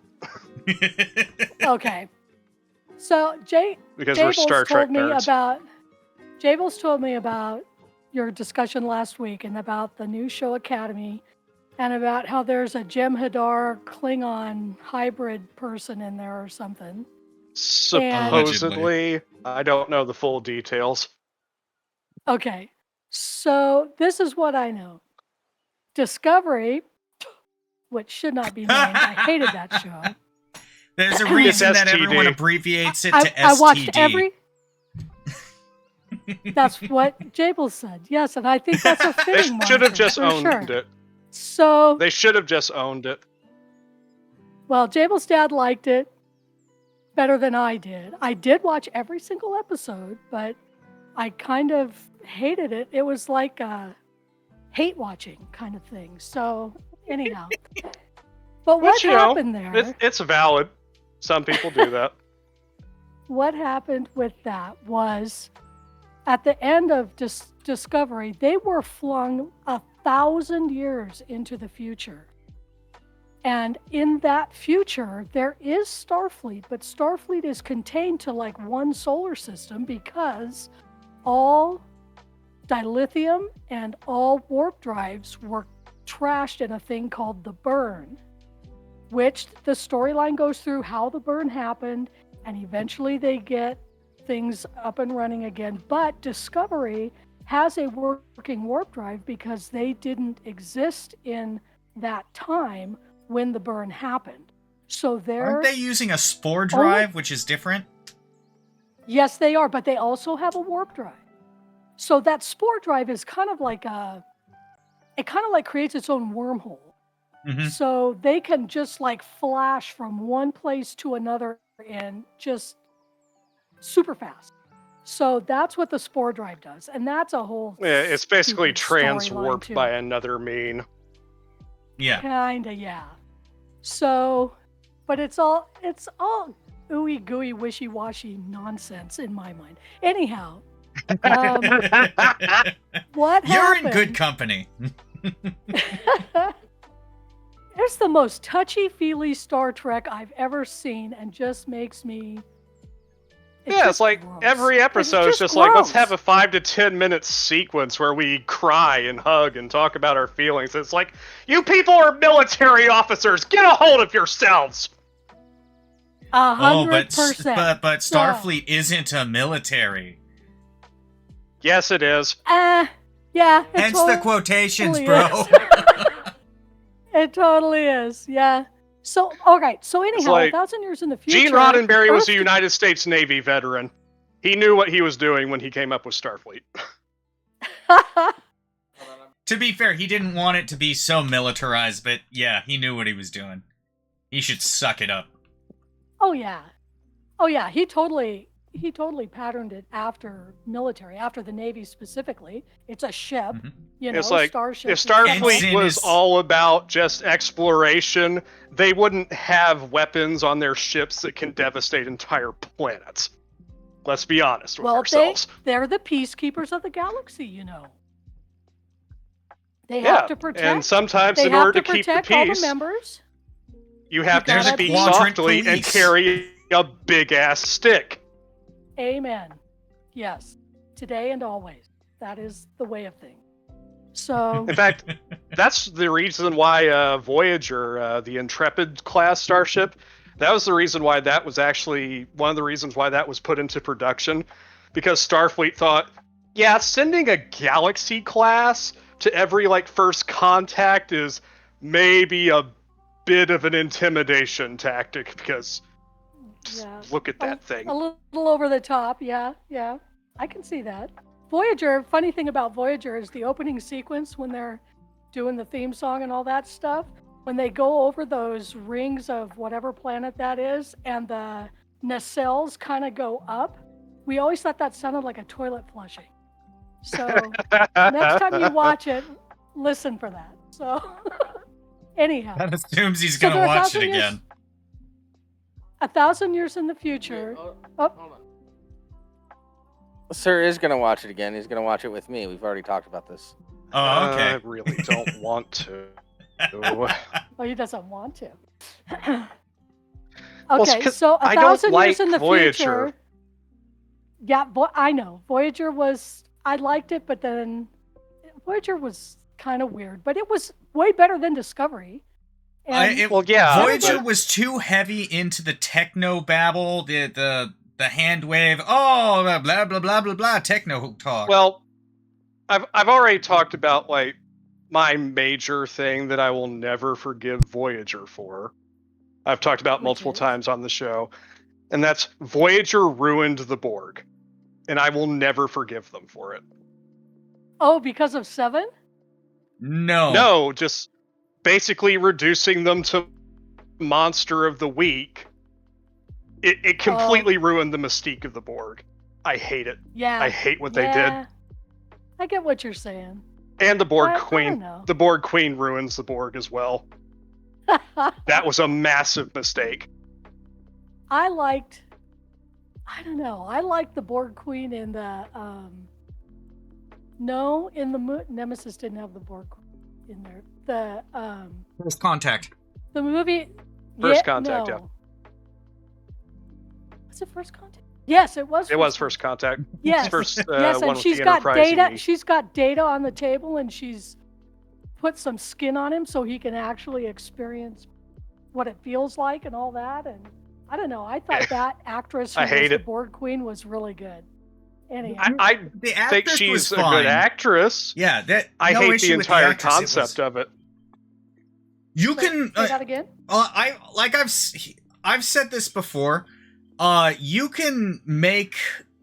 Okay. So because we're Star Trek nerds. Jables told me about your discussion last week and about the new show Academy and about how there's a Jem'Hadar Klingon hybrid person in there or something. Supposedly, I don't know the full details. Okay. So this is what I know. Discovery, which should not be named. I hated that show. There's a reason that STD. everyone abbreviates it to STD. I watched every. That's what Jables said. Yes, and I think that's a They fitting should have moniker, just for owned sure. it. So, They should have just owned it. well, Jables' dad liked it better than I did. I did watch every single episode, but I kind of hated it. It was like a hate watching kind of thing. So, anyhow. But what Which, you know, happened there? It's valid. Some people do that. What happened with that was at the end of Discovery, they were flung 1,000 years into the future. And in that future, there is Starfleet, but Starfleet is contained to like one solar system because all dilithium and all warp drives were trashed in a thing called the burn, which the storyline goes through how the burn happened, and eventually they get things up and running again. But Discovery has a working warp drive because they didn't exist in that time when the burn happened. So Aren't they using a spore drive, which is different? Yes, they are, but they also have a warp drive. So that spore drive is kind of like creates its own wormhole. Mm-hmm. So they can just like flash from one place to another and just super fast. So that's what the spore drive does. And that's a whole Yeah, it's basically stupid storyline, transwarped too. by another mean. Yeah. Kinda, yeah. So, but it's all ooey gooey wishy washy nonsense in my mind. Anyhow, what You're happened? in good company. It's the most touchy-feely Star Trek I've ever seen, and just makes me. Yeah, it's just like gross. every episode is just just like, let's gross. have a 5 to 10 minute sequence where we cry and hug and talk about our feelings. It's like, you people are military officers, get a hold of yourselves. 100%. But Starfleet isn't a military. Yes, it is. Yeah. It Hence the quotations, totally bro. is. It totally is. Yeah. So, okay. So anyhow, like, 1,000 years in the future. Gene Roddenberry was a Earth- United States Navy veteran. He knew what he was doing when he came up with Starfleet. To be fair, he didn't want it to be so militarized, but yeah, he knew what he was doing. He should suck it up. Oh yeah. He totally patterned it after military, after the Navy specifically. It's a ship, Mhm. you know, It's like, starship. if Starfleet Ensign was is- all about just exploration, they wouldn't have weapons on their ships that can devastate entire planets. Let's be honest with ourselves. They're the peacekeepers of the galaxy, you know. They Yeah, have to protect. and sometimes they in have order to to keep the protect all the peace, members. you have to There's a speak quadrant softly and police. carry a big-ass stick. Amen. Yes. Today and always. That is the way of things. So, In fact, that's the reason why Voyager, the Intrepid class starship, that was the reason why that was actually one of the reasons why that was put into production, because Starfleet thought, yeah, sending a Galaxy class to every like first contact is maybe a bit of an intimidation tactic, because just yeah. look at that thing. A little over the top. Yeah. I can see that. Voyager, funny thing about Voyager is the opening sequence when they're doing the theme song and all that stuff. When they go over those rings of whatever planet that is and the nacelles kind of go up, we always thought that sounded like a toilet flushing. So next time you watch it, listen for that. So anyhow, That assumes he's So gonna they're watch it 1,000 years- again. 1,000 years in the future. Hold Oh, on. Sir is gonna watch it again. He's gonna watch it with me. We've already talked about this. Oh, I okay. really don't want to. well, he doesn't want to. Well, it's Okay, 'cause so I a don't thousand years like in the Voyager. future. Yeah, I know. Voyager was. I liked it, but then Voyager was kind of weird. But it was way better than Discovery. And Well, yeah. Voyager but- was too heavy into the techno babble, the hand wave. Oh, blah blah blah blah blah. Techno talk. Well, I've already talked about like my major thing that I will never forgive Voyager for. I've talked about Which multiple is? times on the show, and that's Voyager ruined the Borg, and I will never forgive them for it. oh, because of Seven. no. No, just basically reducing them to monster of the week. It completely ruined the mystique of the Borg. I hate it. Yeah. I hate what they did. yeah. I get what you're saying. And the Borg I don't Queen. know. The Borg Queen ruins the Borg as well. That was a massive mistake. I liked the Borg Queen in the no, in the Nemesis didn't have the Borg Queen in there. First contact. The movie First Contact, yeah. Was it First Contact? Yes, it was. It was First Contact. Yes. First yes, one and with she's the got Enterprise data. E. She's got data on the table, and she's put some skin on him so he can actually experience what it feels like and all that. And I don't know. I thought that actress who I was hate the it. Borg Queen was really good. Anyhow, I The think actress she's was a fine. good actress. Yeah, that. I no hate issue the with entire actress. It was- concept of it. You say can. that again. I've said this before. You can make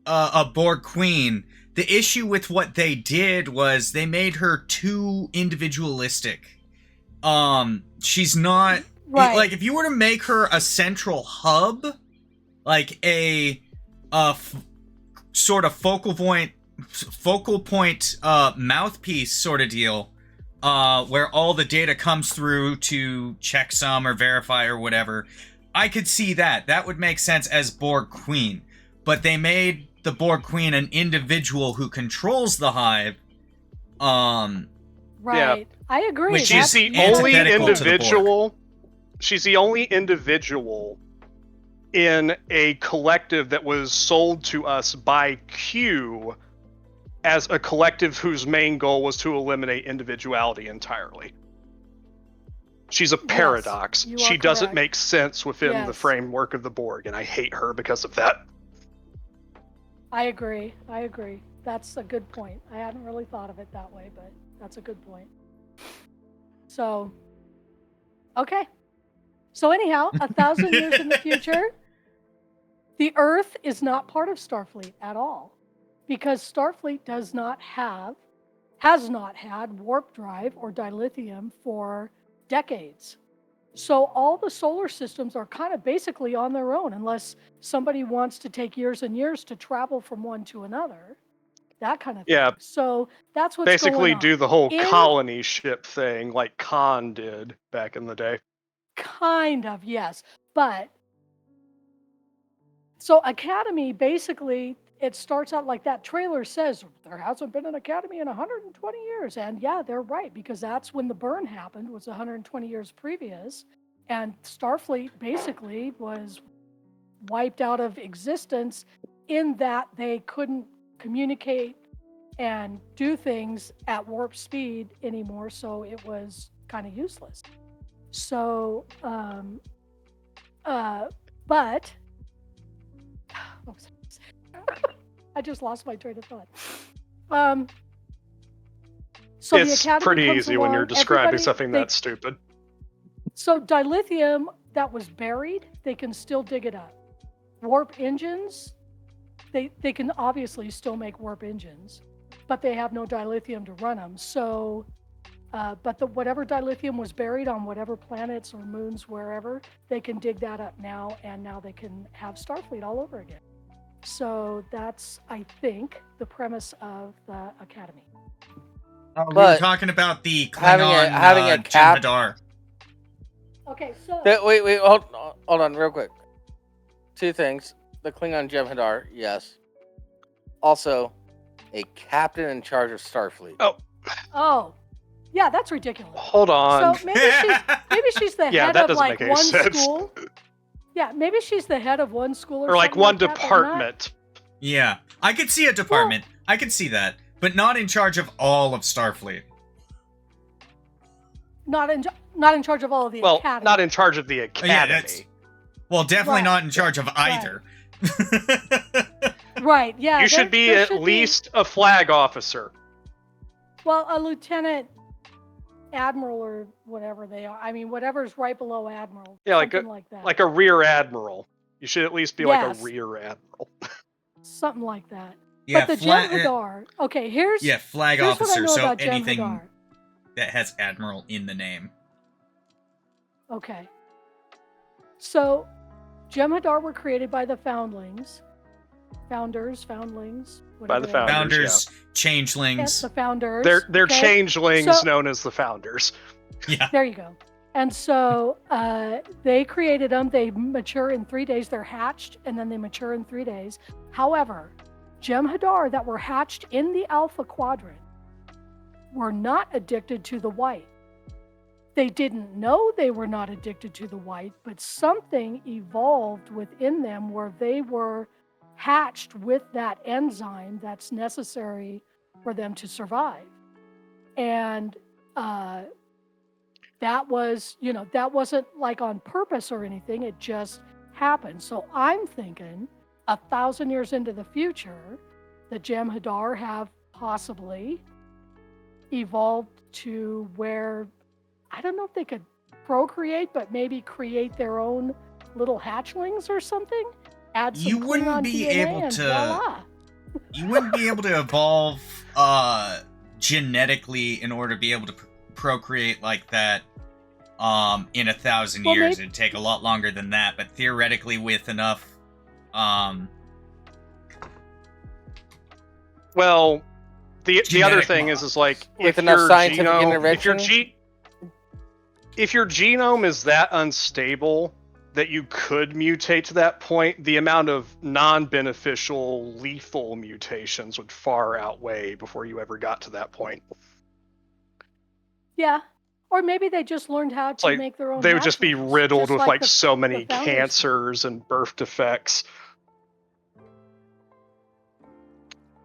a Borg Queen. The issue with what they did was they made her too individualistic. She's not Right. like if you were to make her a central hub, like a sort of focal point mouthpiece sort of deal, where all the data comes through to checksum or verify or whatever. I could see that. That would make sense as Borg Queen. But they made the Borg Queen an individual who controls the hive. Right. I agree. Which She's is the antithetical only to the Borg. individual. She's the only individual in a collective that was sold to us by Q as a collective whose main goal was to eliminate individuality entirely. She's a paradox. you She are doesn't correct. make sense within the Yes. framework of the Borg, and I hate her because of that. I agree. That's a good point. I hadn't really thought of it that way, but that's a good point. So, okay. So anyhow, 1,000 years in the future, the Earth is not part of Starfleet at all, because Starfleet has not had warp drive or dilithium for decades. So all the solar systems are kind of basically on their own, unless somebody wants to take years and years to travel from one to another, that kind of thing. Yeah. So that's what's Basically going on. do the whole In- colony ship thing like Khan did back in the day. Kind of, yes. But so Academy, basically, it starts out like that trailer says, there hasn't been an Academy in 120 years. And yeah, they're right, because that's when the burn happened, was 120 years previous. And Starfleet basically was wiped out of existence in that they couldn't communicate and do things at warp speed anymore, so it was kind of useless. So, but I just lost my train of thought. So It's the Academy pretty comes easy when you're along, describing something that stupid. So dilithium that was buried, they can still dig it up. Warp engines, they can obviously still make warp engines, but they have no dilithium to run them. So, but whatever dilithium was buried on whatever planets or moons, wherever, they can dig that up now, and now they can have Starfleet all over again. So that's, I think, the premise of the Academy. We were talking about the Klingon having a cap. Jem'Hadar. Okay, so Wait, hold on, real quick. Two things: the Klingon Jem'Hadar, yes. Also, a captain in charge of Starfleet. Oh, yeah, that's ridiculous. Hold on. So maybe she's the Yeah, head that of doesn't like make any one sense. school. Yeah, maybe she's the head of one school Or like something one like that, but department. Yeah, I could see a department. I could see that, but not in charge of all of Starfleet. Not in charge of all of the Well, Academy. not in charge of the Academy. Well, definitely Right. not in charge of either. Right, yeah. You should be there at least a flag officer. Well, a lieutenant admiral or whatever they are. I mean, whatever's right below admiral. Yeah, something like that. Like a rear admiral. You should at least be like Yes. a rear admiral. Something like that. Yeah, but the Jem'Hadar. Okay, here's flag here's what I officer. know So about anything Jem'Hadar. that has admiral in the name. Okay. So, Jem'Hadar were created by the foundlings. Foundlings. By the whatever they are. Founders, Yes, changelings. the founders. They're okay? changelings So- known as the founders. Yeah. There you go. And so they created them. They mature in 3 days. They're hatched, and then they mature in 3 days. However, Jem'Hadar that were hatched in the Alpha Quadrant were not addicted to the white. They didn't know they were not addicted to the white, but something evolved within them where they were hatched with that enzyme that's necessary for them to survive. And that was, that wasn't like on purpose or anything. It just happened. So I'm thinking 1,000 years into the future, the Jem'Hadar have possibly evolved to where, I don't know if they could procreate, but maybe create their own little hatchlings or something. Add some You wouldn't Klingon be DNA able and to- voila. You wouldn't be able to evolve genetically in order to be able to procreate like that in 1,000 Well, years. maybe- It'd take a lot longer than that, but theoretically with enough Well, the other Genetic thing mod. is like With if enough your scientific genome, intervention? if your genome is that unstable that you could mutate to that point, the amount of non-beneficial lethal mutations would far outweigh before you ever got to that point. Yeah. Or maybe they just learned how to like make their own They would just be hatchlings, riddled just with like like the- so many the founders did. cancers and birth defects.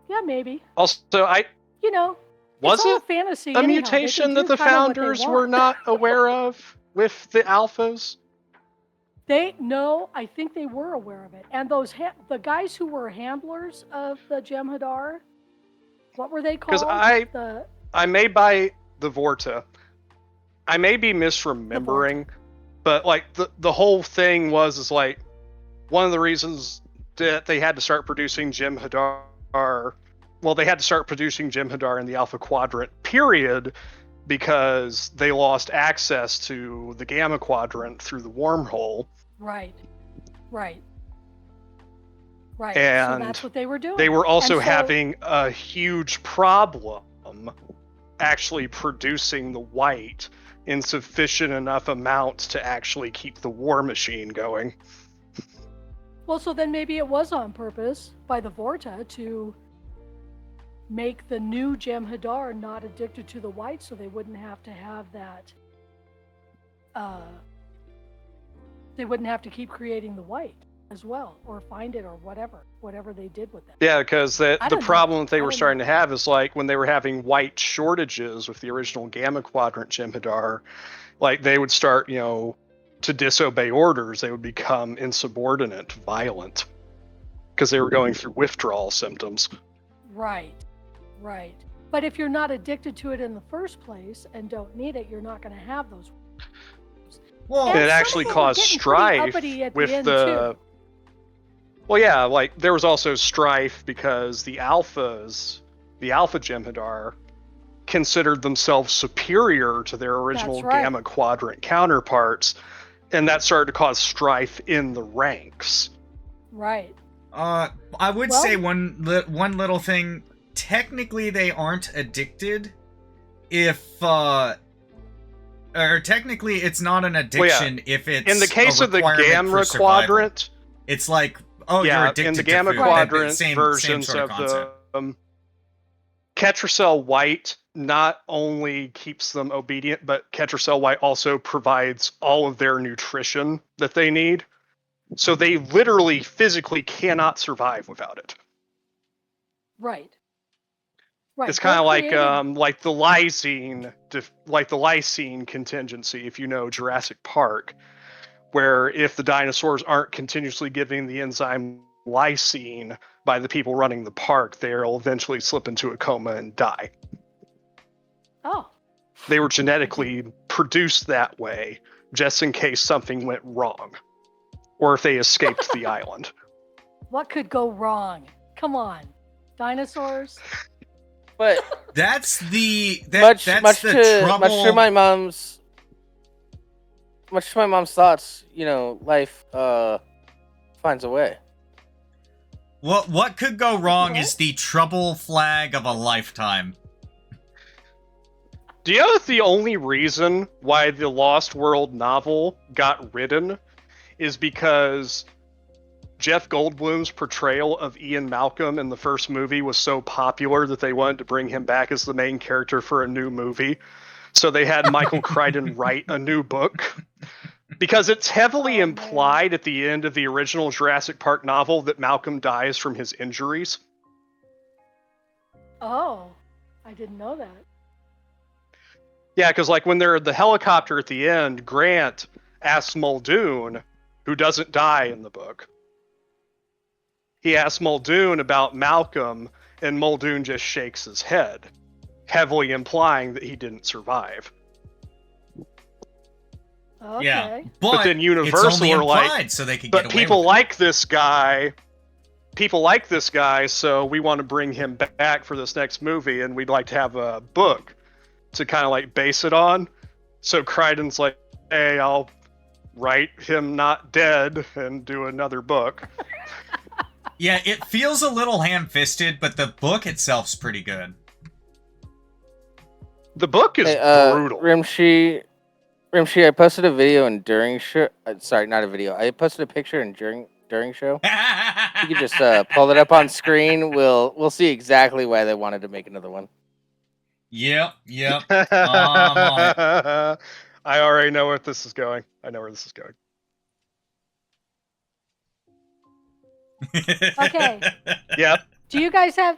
Yeah, maybe. Also, Was was it's all it a fantasy a anyhow. They mutation can that do the kinda what they founders were want. not aware of with the alphas? I think they were aware of it. And those the guys who were handlers of the Jem'Hadar, What were they Because called? I may buy the Vorta. I may be misremembering, but like the whole thing is like one of the reasons that they had to start producing Jem'Hadar. Well, they had to start producing Jem'Hadar in the Alpha Quadrant period because they lost access to the Gamma Quadrant through the wormhole. Right. And so that's what they were doing. They were also having a huge problem actually producing the white in sufficient enough amounts to actually keep the war machine going. Well, so then maybe it was on purpose by the Vorta to make the new Jem'Hadar not addicted to the white, so they wouldn't have to have that. They wouldn't have to keep creating the white as well, or find it, or whatever they did with that. Yeah, because the problem that they were starting to have is like when they were having white shortages with the original Gamma Quadrant Jem'Hadar, like they would start, to disobey orders. They would become insubordinate, violent, because they were going through withdrawal symptoms. Right. But if you're not addicted to it in the first place and don't need it, you're not going to have those. Well, it actually caused strife with the. Well, yeah, like there was also strife because the Alpha Jem'Hadar considered themselves superior to their original Gamma Quadrant counterparts, and that started to cause strife in the ranks. Right. I would say one little thing. Technically, they aren't addicted. Or technically, it's not an addiction if it's in the case of the Gamma Quadrant. It's like, you're addicted in the to Gamma food. Quadrant same versions sort of concept. the Ketracel White not only keeps them obedient, but Ketracel White also provides all of their nutrition that they need. So they literally physically cannot survive without it. Right. It's kind of like the lysine contingency, if you know Jurassic Park, where if the dinosaurs aren't continuously giving the enzyme lysine by the people running the park, they'll eventually slip into a coma and die. Oh. They were genetically produced that way, just in case something went wrong, or if they escaped the island. What could go wrong? Come on, dinosaurs. But that's the much to my mom's thoughts, life finds a way. What could go wrong is the trouble flag of a lifetime. Do you know that the only reason why the Lost World novel got written is because Jeff Goldblum's portrayal of Ian Malcolm in the first movie was so popular that they wanted to bring him back as the main character for a new movie. So they had Michael Crichton write a new book. Because it's heavily implied at the end of the original Jurassic Park novel that Malcolm dies from his injuries. Oh, I didn't know that. Yeah, because like when they're in the helicopter at the end, Grant asks Muldoon, who doesn't die in the book. He asks Muldoon about Malcolm, and Muldoon just shakes his head, heavily implying that he didn't survive. Okay. Yeah, but then Universal it's only are implied like, so they could but get away people with like this guy. People like this guy, so we want to bring him back for this next movie, and we'd like to have a book to kind of like base it on. So Crichton's like, hey, I'll write him not dead and do another book. Yeah, it feels a little ham-fisted, but the book itself's pretty good. The book is brutal. Rimshee, I posted a video in during show. Sorry, not a video. I posted a picture in during show. You can just pull it up on screen. We'll see exactly why they wanted to make another one. Yep. I already know where this is going. Okay. Yep. Do you guys have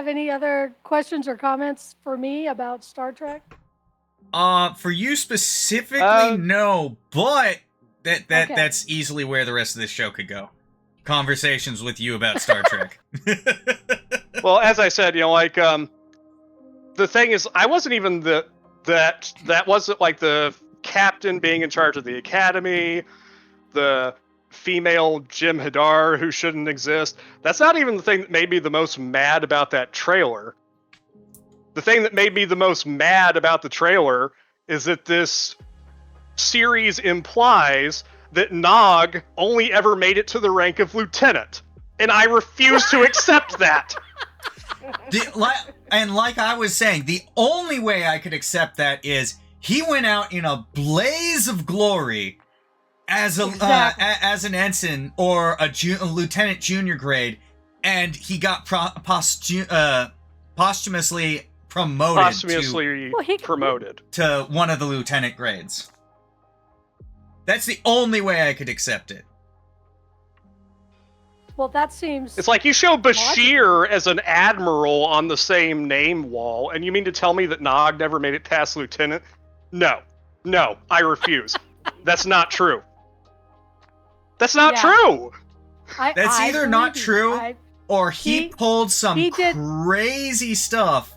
any other questions or comments for me about Star Trek? For you specifically, no, but that's easily where the rest of this show could go. Conversations with you about Star Trek. Well, as I said, the thing is, I wasn't even that wasn't like the captain being in charge of the academy, the female Jim Hadar who shouldn't exist. That's not even the thing that made me the most mad about that trailer. The thing that made me the most mad about the trailer is that this series implies that Nog only ever made it to the rank of lieutenant. And I refuse to accept that. Like I was saying, the only way I could accept that is he went out in a blaze of glory as as an ensign or a lieutenant junior grade, and he got posthumously promoted to one of the lieutenant grades. That's the only way I could accept it. Well, that seems... It's like you show Bashir as an admiral on the same name wall, and you mean to tell me that Nog never made it past lieutenant? No, I refuse. That's not true. That's not true! That's either not true, or he pulled some crazy stuff,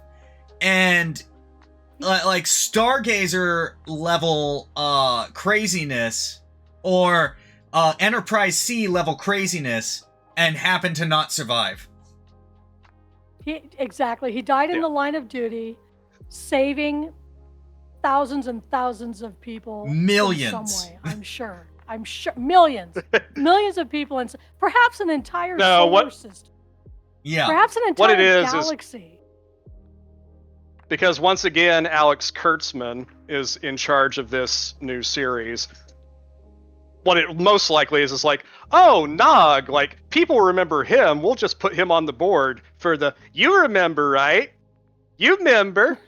and like Stargazer level craziness, or Enterprise C level craziness, and happened to not survive. Exactly. He died in the line of duty, saving thousands and thousands of people. Millions. In some way, I'm sure. Millions. Millions of people, and perhaps an entire solar system. Yeah. Perhaps an entire galaxy. Because once again, Alex Kurtzman is in charge of this new series. What it most likely is like, oh, Nog, like, people remember him. We'll just put him on the board for the, you remember, right? You remember.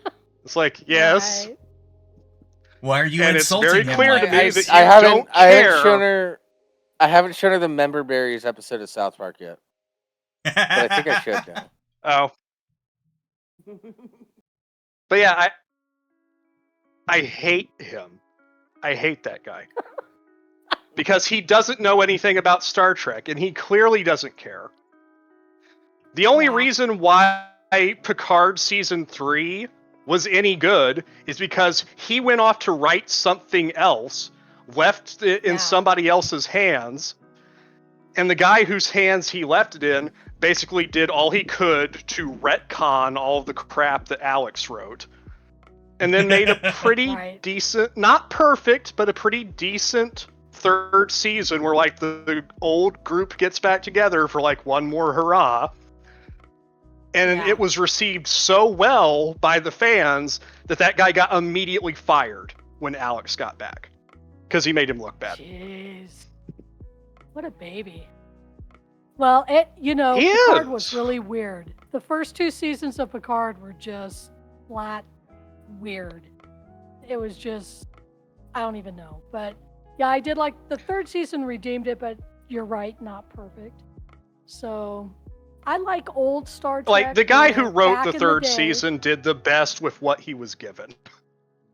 It's like, yes. Right. Why are you and insulting it's very him? clear to me that you don't care. I haven't shown her the Member Berries episode of South Park yet. But I think I should now. Oh. But yeah, I hate him. I hate that guy. Because he doesn't know anything about Star Trek, and he clearly doesn't care. The only reason why Picard Season 3 was any good is because he went off to write something else, left it in somebody else's hands, and the guy whose hands he left it in basically did all he could to retcon all of the crap that Alex wrote. And then made a pretty decent, not perfect, but a pretty decent third season where like the old group gets back together for like one more hurrah. And it was received so well by the fans that guy got immediately fired when Alex got back. Because he made him look bad. Jeez. What a baby. Well, Picard was really weird. The first 2 seasons of Picard were just flat weird. It was just, I don't even know. But yeah, I did like the 3rd season redeemed it, but you're right, not perfect. So I like old Star Trek. Like the guy who wrote the 3rd season did the best with what he was given,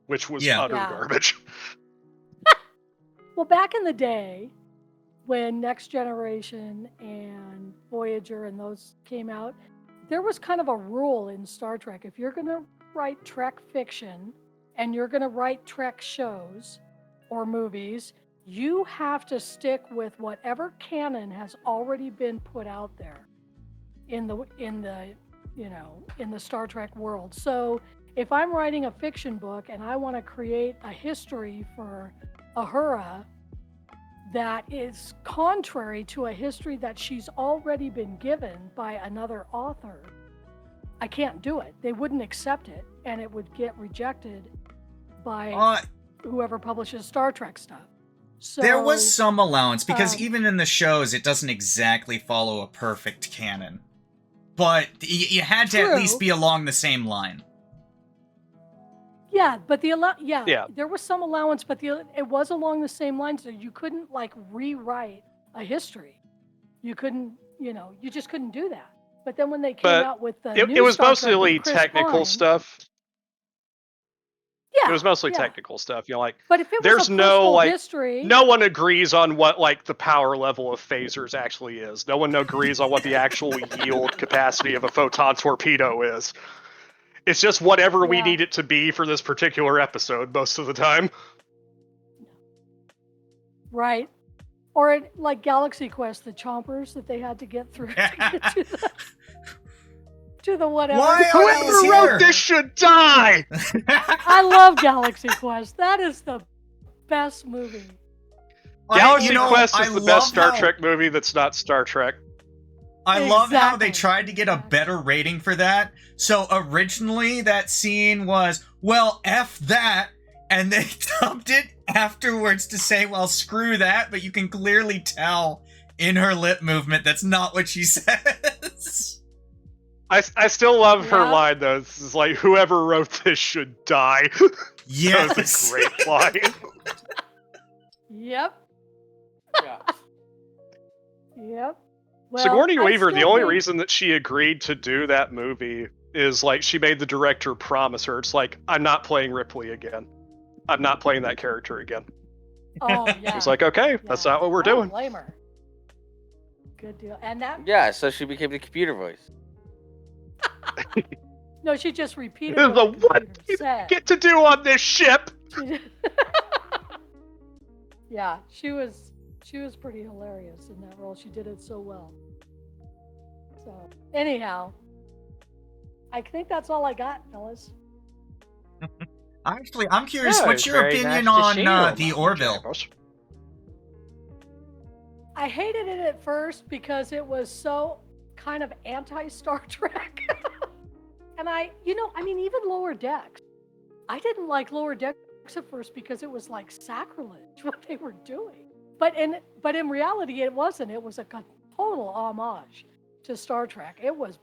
which was utter garbage. Well, back in the day, when Next Generation and Voyager and those came out, there was kind of a rule in Star Trek. If you're going to write Trek fiction and you're going to write Trek shows or movies, you have to stick with whatever canon has already been put out there in the Star Trek world. So if I'm writing a fiction book and I want to create a history for Uhura that is contrary to a history that she's already been given by another author, I can't do it. They wouldn't accept it, and it would get rejected by whoever publishes Star Trek stuff. So there was some allowance, because even in the shows, it doesn't exactly follow a perfect canon. But you had to at least be along the same line. Yeah, but there was some allowance, but it was along the same lines. So you couldn't like rewrite a history. You couldn't, you just couldn't do that. But then when they came out with the new it was Star Trek mostly with Chris technical Pine, stuff. It was mostly yeah. technical stuff. Like But if it there's was a no, personal like, history, no one agrees on what like the power level of phasers actually is. No one agrees on what the actual yield capacity of a photon torpedo is. It's just whatever we Yeah. need it to be for this particular episode most of the time. right? Or like Galaxy Quest, the chompers that they had to get through to get to the whatever. Why are Whoever these here? wrote this should die! I love Galaxy Quest. That is the best movie. Galaxy Quest I is the love best Star how- Trek movie that's not Star Trek. I love how they Exactly. tried to get a better rating for that. So originally that scene was, well, F that, and they dubbed it afterwards to say, well, screw that, but you can clearly tell in her lip movement that's not what she says. I still love her Yeah. line though. This is like, whoever wrote this should die. That was Yes. a great line. Yep. Yeah. Yep. Well, Sigourney I Weaver, the still only think- reason that she agreed to do that movie is like she made the director promise her. It's like, I'm not playing Ripley again. I'm not playing that character again. Oh yeah. It's like, okay, that's Yeah. not what we're I don't doing. blame her. Good deal. And that Yeah, so she became the computer voice. no, she just repeated This is what the the what computer you said. get to do on this ship. Yeah, she was pretty hilarious in that role. She did it so well. So anyhow, I think that's all I got, fellas. Actually, I'm curious, Yeah, what's it's your very opinion nice to see on you, the Orville? Jables. I hated it at first because it was so kind of anti-Star Trek. And even Lower Decks. I didn't like Lower Decks at first because it was like sacrilege what they were doing. But in reality, it wasn't. It was a total homage to Star Trek. It was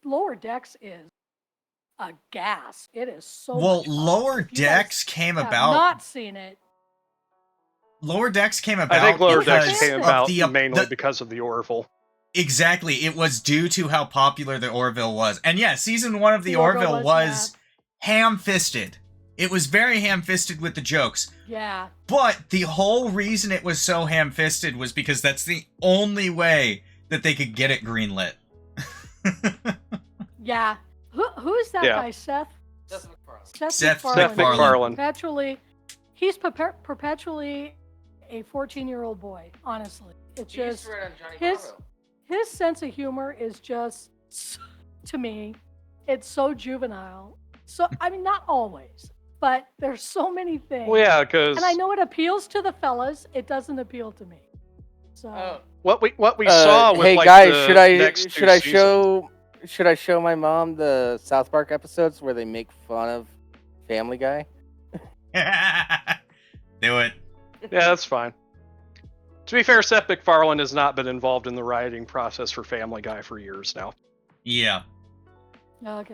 Lower Decks is a gas. It is so Well, much fun. Lower If you guys Decks came have about. not seen it. Lower Decks came about. I think Lower Decks because came of about the, mainly the- because of the Orville. Exactly, it was due to how popular the Orville was. And yeah, season 1 of the Orville Orville was ham-fisted. It was very ham-fisted with the jokes. Yeah. But the whole reason it was so ham-fisted was because that's the only way that they could get it greenlit. Yeah. Who is that Yeah. guy? Seth Seth MacFarlane. Perpetually, he's perpetually a 14-year-old boy. Honestly, it's just his sense of humor is just, to me, it's so juvenile. So I mean, not always, but there's so many things. Well, yeah, because And I know it appeals to the fellas. It doesn't appeal to me. So what we saw with hey like guys, the should I next should two I seasons- show my mom the South Park episodes where they make fun of Family Guy? Do it. Yeah, that's fine. To be fair, Seth MacFarlane has not been involved in the writing process for Family Guy for years now. Yeah. okay.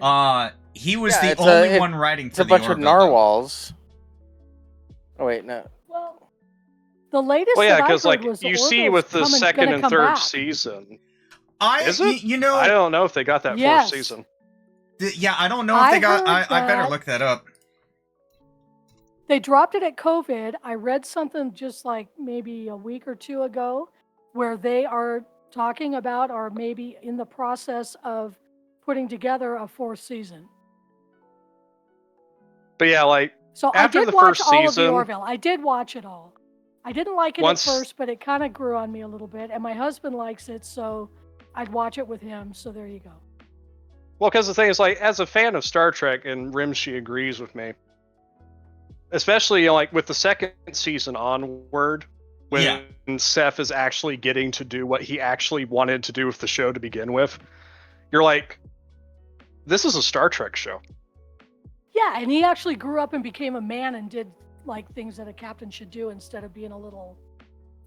He was Yeah, the it's only a- one writing It's for a the bunch of Orville, though. narwhals. Oh wait, no. Well, the latest. Well, yeah, that I because heard like was the you see Orville's with the coming- second gonna and come third back. season, Is it? you know, I don't know if they got that Yes. fourth season. yeah, I don't know if I they got. heard I better that- look that up. They dropped it at COVID. I read something just like maybe a week or two ago where they are talking about or maybe in the process of putting together a fourth season. But yeah, like So After I did the watch first all of the season- Orville. I did watch it all. I didn't like it Once- at first, but it kind of grew on me a little bit. And my husband likes it, so I'd watch it with him. So there you go. well, because the thing is, like, as a fan of Star Trek, and Rimshee agrees with me, especially like with the second season onward, when Seth is actually getting to do what he actually wanted to do with the show to begin with, you're like, this is a Star Trek show. Yeah, and he actually grew up and became a man and did like things that a captain should do instead of being a little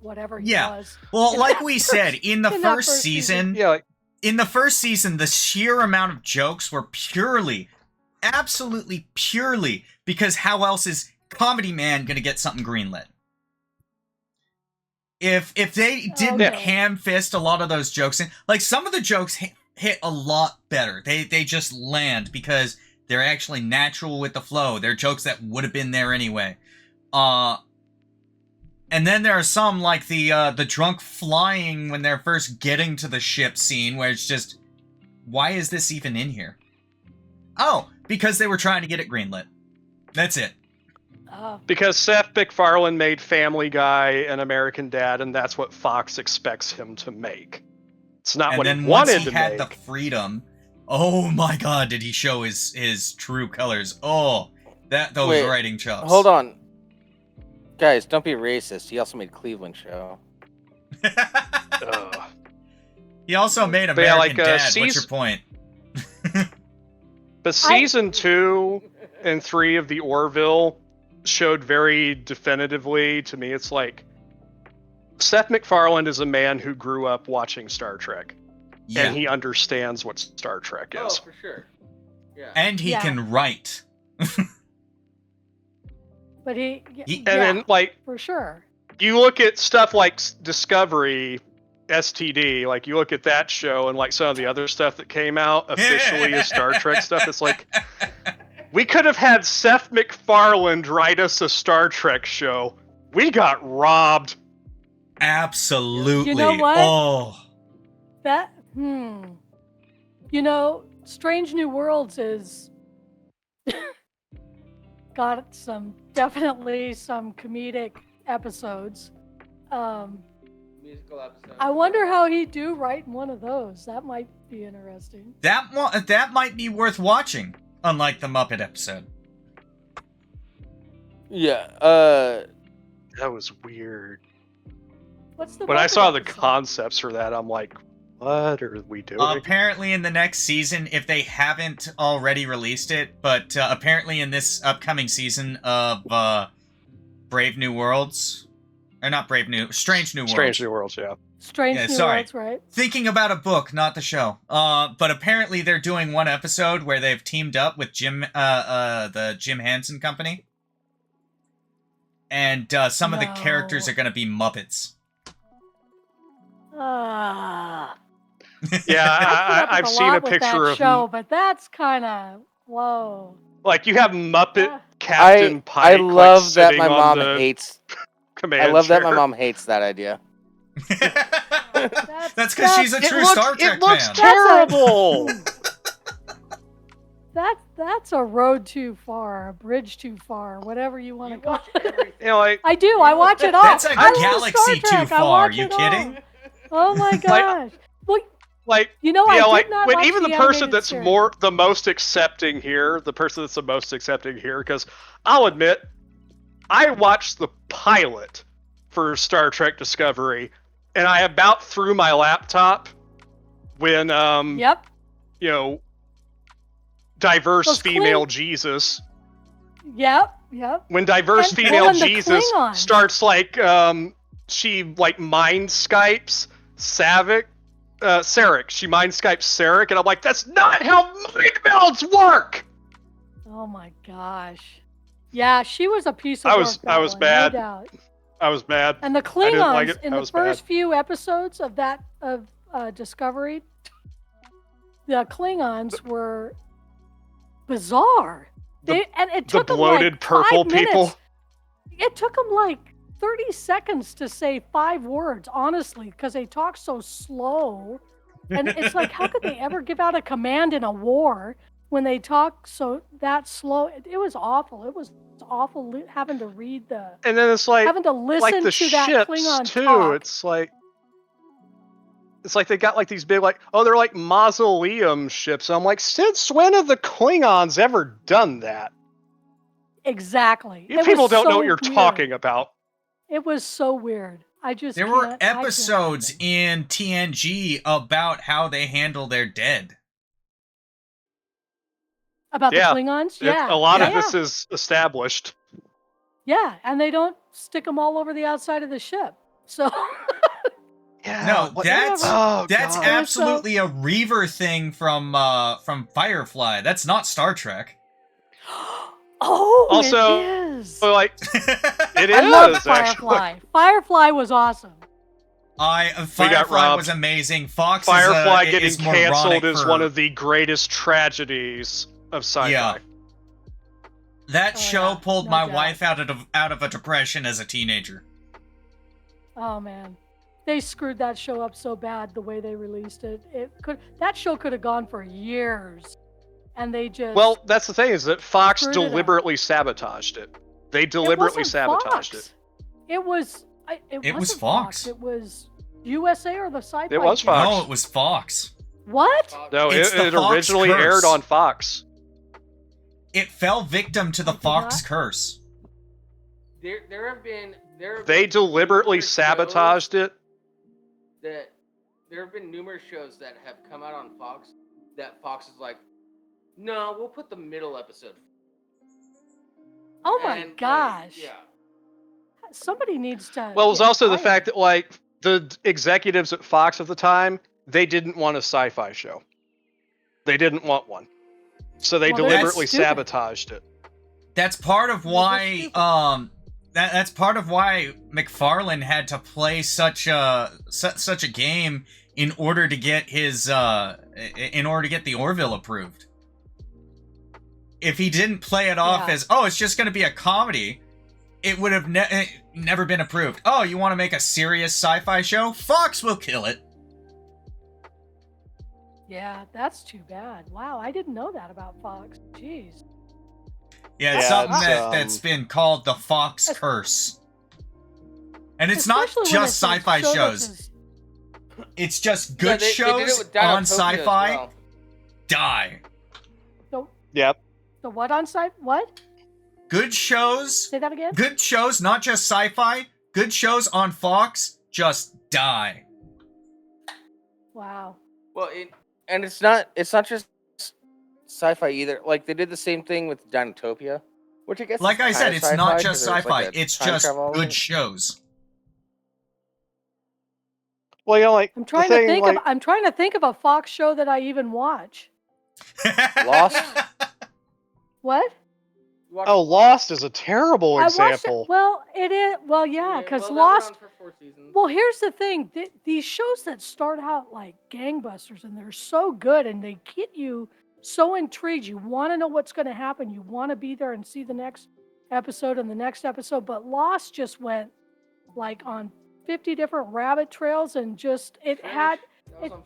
whatever he Yeah. was. Well, In like that we first- said, in the in that first first season, Yeah, like, in the first season, the sheer amount of jokes were purely, absolutely purely, because how else is Comedy Man gonna get something greenlit? If they didn't Okay. ham fist a lot of those jokes in, like some of the jokes hit a lot better. They just land because They're actually natural with the flow. They're jokes that would have been there anyway. And then there are some like the drunk flying when they're first getting to the ship scene where it's just, why is this even in here? Oh, because they were trying to get it greenlit. That's it. Because Seth MacFarlane made Family Guy and American Dad, and that's what Fox expects him to make. It's not And what then he once wanted he to had make. the freedom, oh my god, did he show his true colors? Oh, those Wait, writing chops. Hold on. Guys, don't be racist. He also made Cleveland Show. He also made But yeah, American like, Dad. What's your point? But season 2 and 3 of the Orville showed very definitively to me, it's like Seth MacFarlane is a man who grew up watching Star Trek. Yeah. And he understands what Star Trek is. for sure. Yeah. And he can write. But And then, like, for sure. you look at stuff like Discovery, STD, like, you look at that show and, like, some of the other stuff that came out officially as Star Trek stuff, it's like, we could have had Seth MacFarlane write us a Star Trek show. We got robbed. Absolutely. You know what? Oh. You know, Strange New Worlds is got definitely some comedic episodes. Musical episode. I wonder how he'd do writing one of those. That might be interesting. That might be worth watching, unlike the Muppet episode. Yeah, That was weird. What's the When I Muppet saw the episode? concepts for that, I'm like, what are we doing? Apparently in the next season, if they haven't already released it, but apparently in this upcoming season of Brave New Worlds, or not Brave New, Strange New Worlds. Strange New Worlds, yeah. Strange Yeah, New sorry. Worlds, right? Thinking about a book, not the show. But apparently they're doing one episode where they've teamed up with the Jim Henson Company. And some of the characters are going to be Muppets. Yeah, I've seen a picture of show, but that's kind of whoa. like you have Muppet Yeah. Captain Pike. I love like, that sitting my on mom the hates. command I love that chair. my mom hates that idea. That's because she's a true Star Trek It looks fan. terrible. That's a road too far, a bridge too far, whatever you want to call it. You know, like I do. I watch it all. That's a I love galaxy Star Trek. too I far. watch You it all. kidding? Oh my gosh! Well, like you know, I yeah, did like not when watch even the the person animated that's series. the most accepting here, because I'll admit, I watched the pilot for Star Trek Discovery, and I about threw my laptop when Yep. you know, diverse Those female Jesus. Yep. When diverse And female when the Jesus Klingons. starts like she like mind Skypes Sarek. She mind Skypes Sarek, and I'm like, that's not how mind melds work. Oh my gosh. Yeah, she was a piece of I work. was that one, mad. No doubt. I was mad. And the didn't like Klingons it. in I the was first few episodes of Discovery, the Klingons were bizarre. It The took them bloated like purple 5 minutes. people. It took them like 30 seconds to say 5 words, honestly, because they talk so slow. And it's like, how could they ever give out a command in a war when they talk that slow? It was awful. It was awful having to read And then it's like having to listen the to that ships Klingon too. talk. It's like they got like these big they're like mausoleum ships. I'm like, since when have the Klingons ever done that? Exactly. You It people was don't know so what you're weird. talking about. It was so weird. There were episodes in TNG about how they handle their dead. about Yeah. the Klingons. Yeah, A lot yeah, of this is established. yeah, and they don't stick them all over the outside of the ship. So Yeah. No, that's Oh, that's God. absolutely a Reaver thing from Firefly. That's not Star Trek. Also, it is. So, like, it is I love actually. Firefly. Firefly was awesome. Firefly was robbed. amazing. Fox Firefly is getting moronic canceled is for- one of the greatest tragedies of sci-fi. Yeah. That Oh, show yeah, pulled no my doubt. wife out of a depression as a teenager. Oh man, they screwed that show up so bad the way they released it. That show could have gone for years, and they just Well, that's the thing, is that Fox screwed it up. deliberately sabotaged it. They It deliberately wasn't sabotaged Fox. it. It was. It was wasn't Fox. It was USA or the Sci-Fi. It was Channel. Fox. No, it was Fox. What? No, It's the it Fox originally curse. aired on Fox. It fell victim to the It did Fox not? curse. There have been They deliberately numerous sabotaged shows it. that there have been numerous shows that have come out on Fox that Fox is like, no, we'll put the middle episode. Oh my And, like, gosh! yeah. Somebody needs to. Well, it was get also the fired. fact that, like, the executives at Fox at the time, they didn't want a sci-fi show. They didn't want one. So they Well, they're deliberately stupid. sabotaged it. That's part of They're why stupid. that's part of why McFarlane had to play such a game in order to get his in order to get the Orville approved. If he didn't play it off Yeah. as, oh, it's just going to be a comedy, it would have never been approved. Oh, you want to make a serious sci-fi show? Fox will kill it. Yeah, that's too bad. Wow, I didn't know that about Fox. Jeez. Yeah, it's Yeah, something it's, that's been called the Fox curse. And it's not Especially when just it's a sci-fi show shows. that's as- It's just Yeah, good they did it shows with on Dinotopia as sci-fi well. die. Yep. The what on site? What? Good shows, Say that again. not just sci-fi, good shows on Fox just die. Wow. Well, it's not just sci-fi either. Like, they did the same thing with Dinotopia, which I guess Like is I said, kinda it's not sci-fi, just 'cause there's, sci-fi, like, a it's time just travel good element. shows. Well, you know, like, I'm trying to think of. I'm trying to think of a Fox show that I even watch. Lost? What? Oh, Lost is a terrible I watched example. it. Well, it is. Well, yeah, because well, that went Lost. on for 4 seasons. Well, here's the thing: these shows that start out like gangbusters and they're so good and they get you so intrigued. You want to know what's going to happen. You want to be there and see the next episode and the next episode. But Lost just went like on 50 different rabbit trails and just it Fringe, had. that was it- on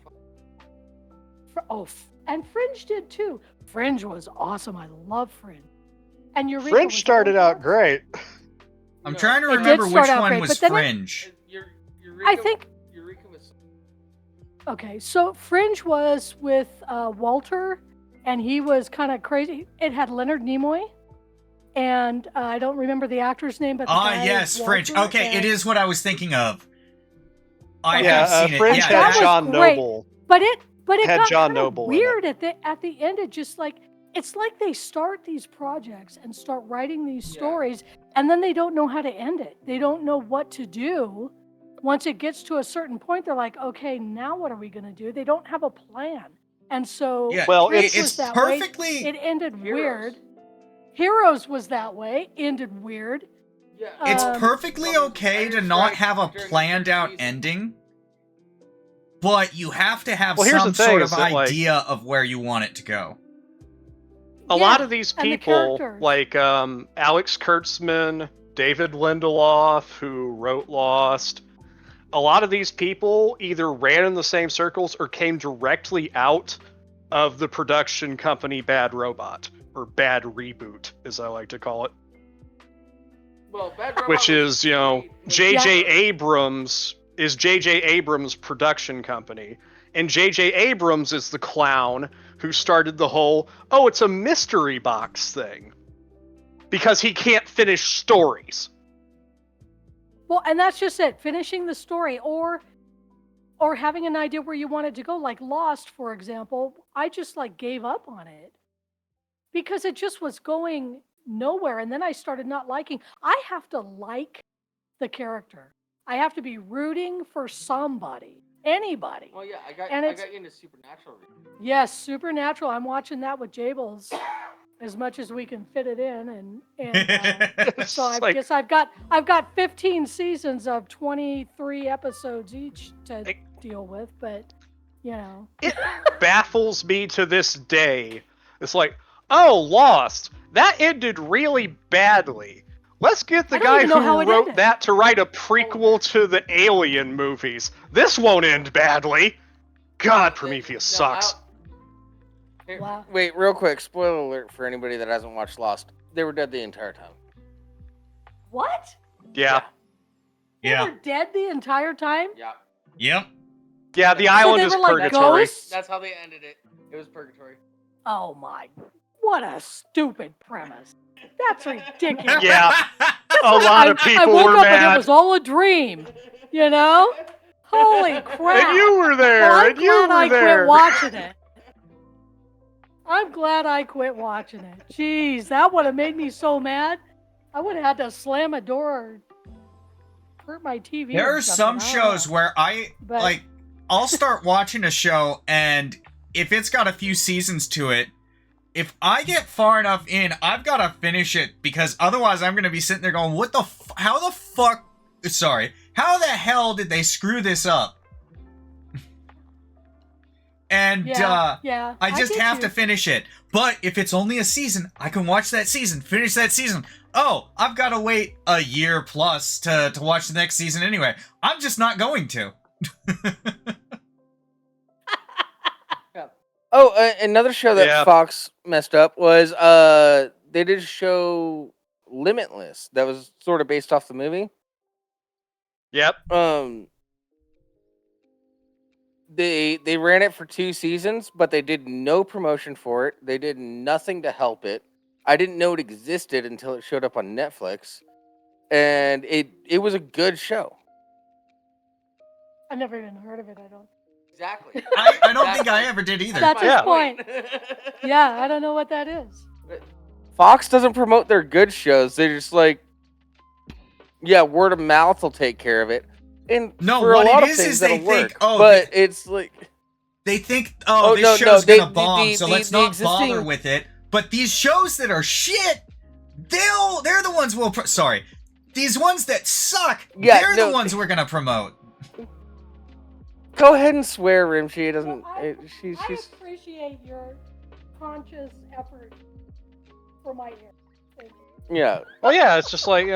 Fox. And Fringe did too. Fringe was awesome. I love Fringe. And Eureka Fringe was started on out Fox. great. I'm No, trying to It did remember start which out one great, was but then Fringe. Eureka, I think. Eureka was. Okay, so Fringe was with Walter, and he was kind of crazy. It had Leonard Nimoy, and I don't remember the actor's name, but the guy Yes, is Fringe. Walter, Okay, and- it is what I was thinking of. I Yeah, have seen Fringe it. that had was John great. Noble. But it Had got John kind of Noble in it. weird at the end. It just like it's like they start these projects and start writing these Yeah. stories, and then they don't know how to end it. They don't know what to do. Once it gets to a certain point, they're like, okay, now what are we going to do? They don't have a plan. And so Yeah, Well, Fringe it's was that way. perfectly. It ended Heroes. weird. Heroes was that way, ended weird. Yeah. It's Um, perfectly okay to not have a planned out ending, but you have to have Well, here's some the thing, sort is of that, like, idea of where you want it to go. A Yeah, lot of these and the people, characters. like Alex Kurtzman, David Lindelof, who wrote Lost, a lot of these people either ran in the same circles or came directly out of the production company Bad Robot, or Bad Reboot, as I like to call it. Well, Bad Robot Which was is, you know, great. J.J. Abrams is J.J. Abrams' production company. And J.J. Abrams is the clown who started the whole, oh, it's a mystery box thing. Because he can't finish stories. Well, and that's just it. Finishing the story or having an idea where you want it to go, like Lost, for example. I just like gave up on it because it just was going nowhere. And then I started not liking. I have to like the character. I have to be rooting for somebody, anybody. Well, yeah, I got you into Supernatural. Yes, Supernatural. I'm watching that with Jables as much as we can fit it in, and so I Like, guess I've got 15 seasons of 23 episodes each to deal with, but you know. it baffles me to this day. It's like, Oh, Lost. That ended really badly. Let's get the I don't guy even know how who it wrote ended. that to write a prequel to the Alien movies. This won't end badly. God, Prometheus sucks. Wow. Wait, real quick, spoiler alert for anybody that hasn't watched Lost. They were dead the entire time. What? Yeah. They Yeah. were dead the entire time? Yeah. Yep. Yeah, the So island they is were like purgatory. ghosts? That's how they ended it. It was purgatory. Oh my. What a stupid premise. That's ridiculous. Yeah. A lot of I people woke were up and it mad. was all a dream. You know? Holy crap. And you were there. Well, I'm and you glad were I there. quit watching it. I'm glad I quit watching it. Jeez, that would have made me so mad. I would have had to slam a door or hurt my TV. There or are some something. I don't shows know. where But- I'll start watching a show, and if it's got a few seasons to it, if I get far enough in, I've got to finish it, because otherwise I'm going to be sitting there going, how the hell did they screw this up? And, yeah, I just get have you. to finish it. But if it's only a season, I can watch that season, finish that season. Oh, I've got to wait a year plus to watch the next season anyway. I'm just not going to. Oh, another show that Yeah. Fox messed up was they did a show Limitless that was sort of based off the movie. Yep. They ran it for 2 seasons, but they did no promotion for it. They did nothing to help it. I didn't know it existed until it showed up on Netflix, and it was a good show. I never even heard of it. I don't. Exactly. I don't think I ever did either. That's his Yeah. point. Yeah, I don't know what that is. Fox doesn't promote their good shows. They're just like, yeah, word of mouth will take care of it. And No, for what a lot it of is things is they that'll think, work. oh, but it's like, They think, Oh, this no, show's no, gonna bomb, so let's the not existing- bother with it. But these shows that are shit, they're the ones we'll... sorry. These ones that suck, Yeah, they're no, the ones we're gonna promote. go ahead and swear, Rimshee. It doesn't. Well, She's. I appreciate your conscious effort for my ear. Thank you. Yeah. Well, yeah, it's just like,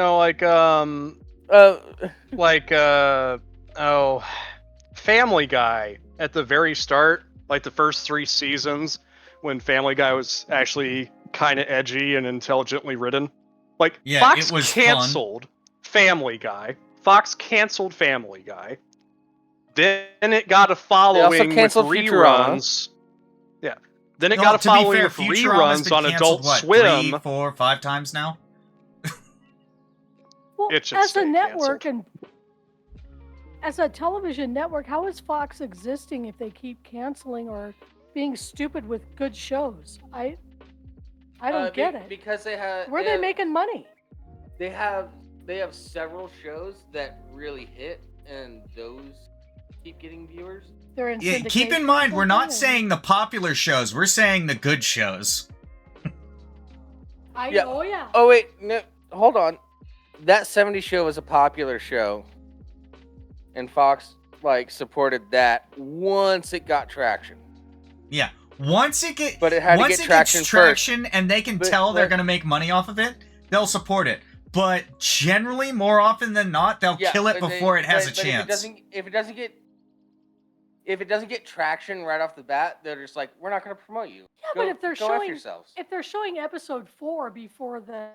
Family Guy at the very start, like the first 3 seasons, when Family Guy was actually kind of edgy and intelligently written. Like, Yeah, Fox it was canceled Family Guy. Fox canceled Family Guy. Then it got a following with canceled Futurama. reruns. Yeah. Then it No, got a to be following fair, with Futurama's reruns been on canceled, Adult what, Swim. 3, 4, 5 times now? Well, It should as a stay network canceled. and as a television network, how is Fox existing if they keep canceling or being stupid with good shows? I don't get it. Because they have. Where are they making money? They have several shows that really hit, and those keep getting viewers. They're in Yeah, keep in syndication mind, or we're not something? saying the popular shows, we're saying the good shows. Yeah. Oh yeah. Oh wait, no, hold on. That 70s show was a popular show, and Fox supported that once it got traction. Yeah. Once it gets But it had to get traction gets first. traction and they can tell they're but- going to make money off of it, they'll support it. But generally, more often than not, they'll kill it but before it has a but chance. If it doesn't get traction right off the bat, they're just like, we're not going to promote you. Yeah, but if they're go F showing yourselves. if they're showing episode 4 before the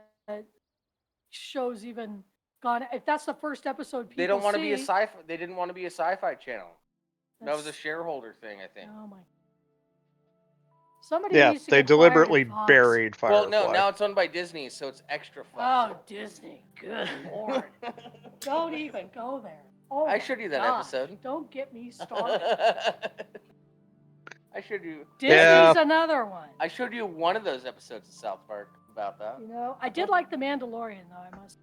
show's even gone, if that's the first episode people They don't want to be a see- sci-fi. They didn't want to be a sci-fi channel. That was a that's- shareholder thing, I think. Oh my. Somebody Yeah, needs to they get fired deliberately at Fox. buried Firefly. Well, no, now it's owned by Disney, so it's extra fun. Oh, Disney. Good lord. Don't even go there. Oh, I my showed you that God. episode. Don't get me started. I showed you. Disney's Yeah. another one. I showed you one of those episodes of South Park about that. You know, I did like The Mandalorian, though, I must.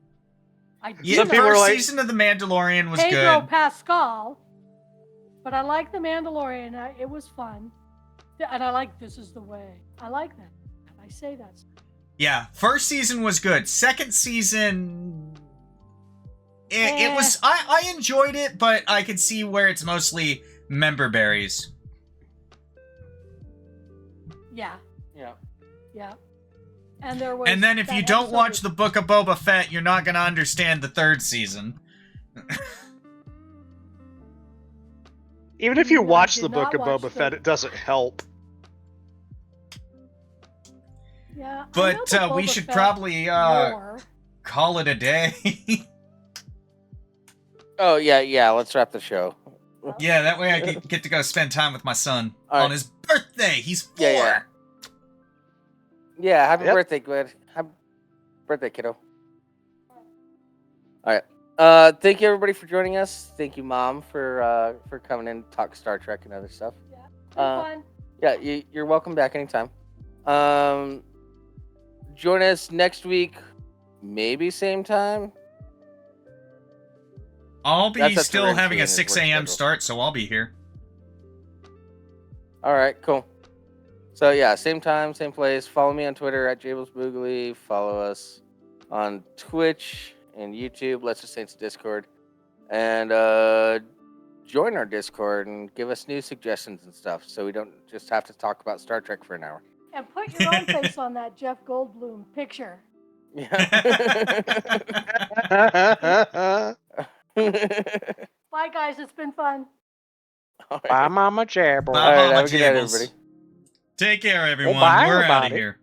I Yeah, Some the people are first like- season of The Mandalorian was Pedro good. Pascal, but I like The Mandalorian. It was fun. And I like This Is the Way. I like that. I say that. Yeah, first season was good. Second season, it was. Eh. I enjoyed it, but I could see where it's mostly member berries. Yeah. Yeah. Yeah. And there was. And then if that you don't episode watch with- the Book of Boba Fett, you're not gonna understand the 3rd season. Even if you No, I watch did the Book not of watch Boba the- Fett, it doesn't help. Yeah. I know But the we Boba should Fett probably lore. call it a day. Oh yeah. Let's wrap the show. Yeah, that way I get to go spend time with my son All right. on his birthday. He's 4. Yeah. Yeah. Happy Yep. birthday, Glenn. Happy birthday, kiddo. All right. Thank you everybody for joining us. Thank you, Mom, for coming in, talk Star Trek and other stuff. Yeah. Uh, Fun. Yeah, you're welcome back anytime. Join us next week, maybe same time. I'll That's be up to still Rimshee having and a his 6 work a.m. schedule. start, so I'll be here. All right, cool. So yeah, same time, same place. Follow me on Twitter at Jables Boogly. Follow us on Twitch and YouTube. Let's Just Saints Discord, and join our Discord and give us new suggestions and stuff, so we don't just have to talk about Star Trek for an hour. And put your own face on that Jeff Goldblum picture. Yeah. Bye, guys. It's been fun. All right. Bye, Mama Jabber. Bye, All right, Mama have a good night, Jables. everybody. Take care, everyone. bye, We're out of everybody. here.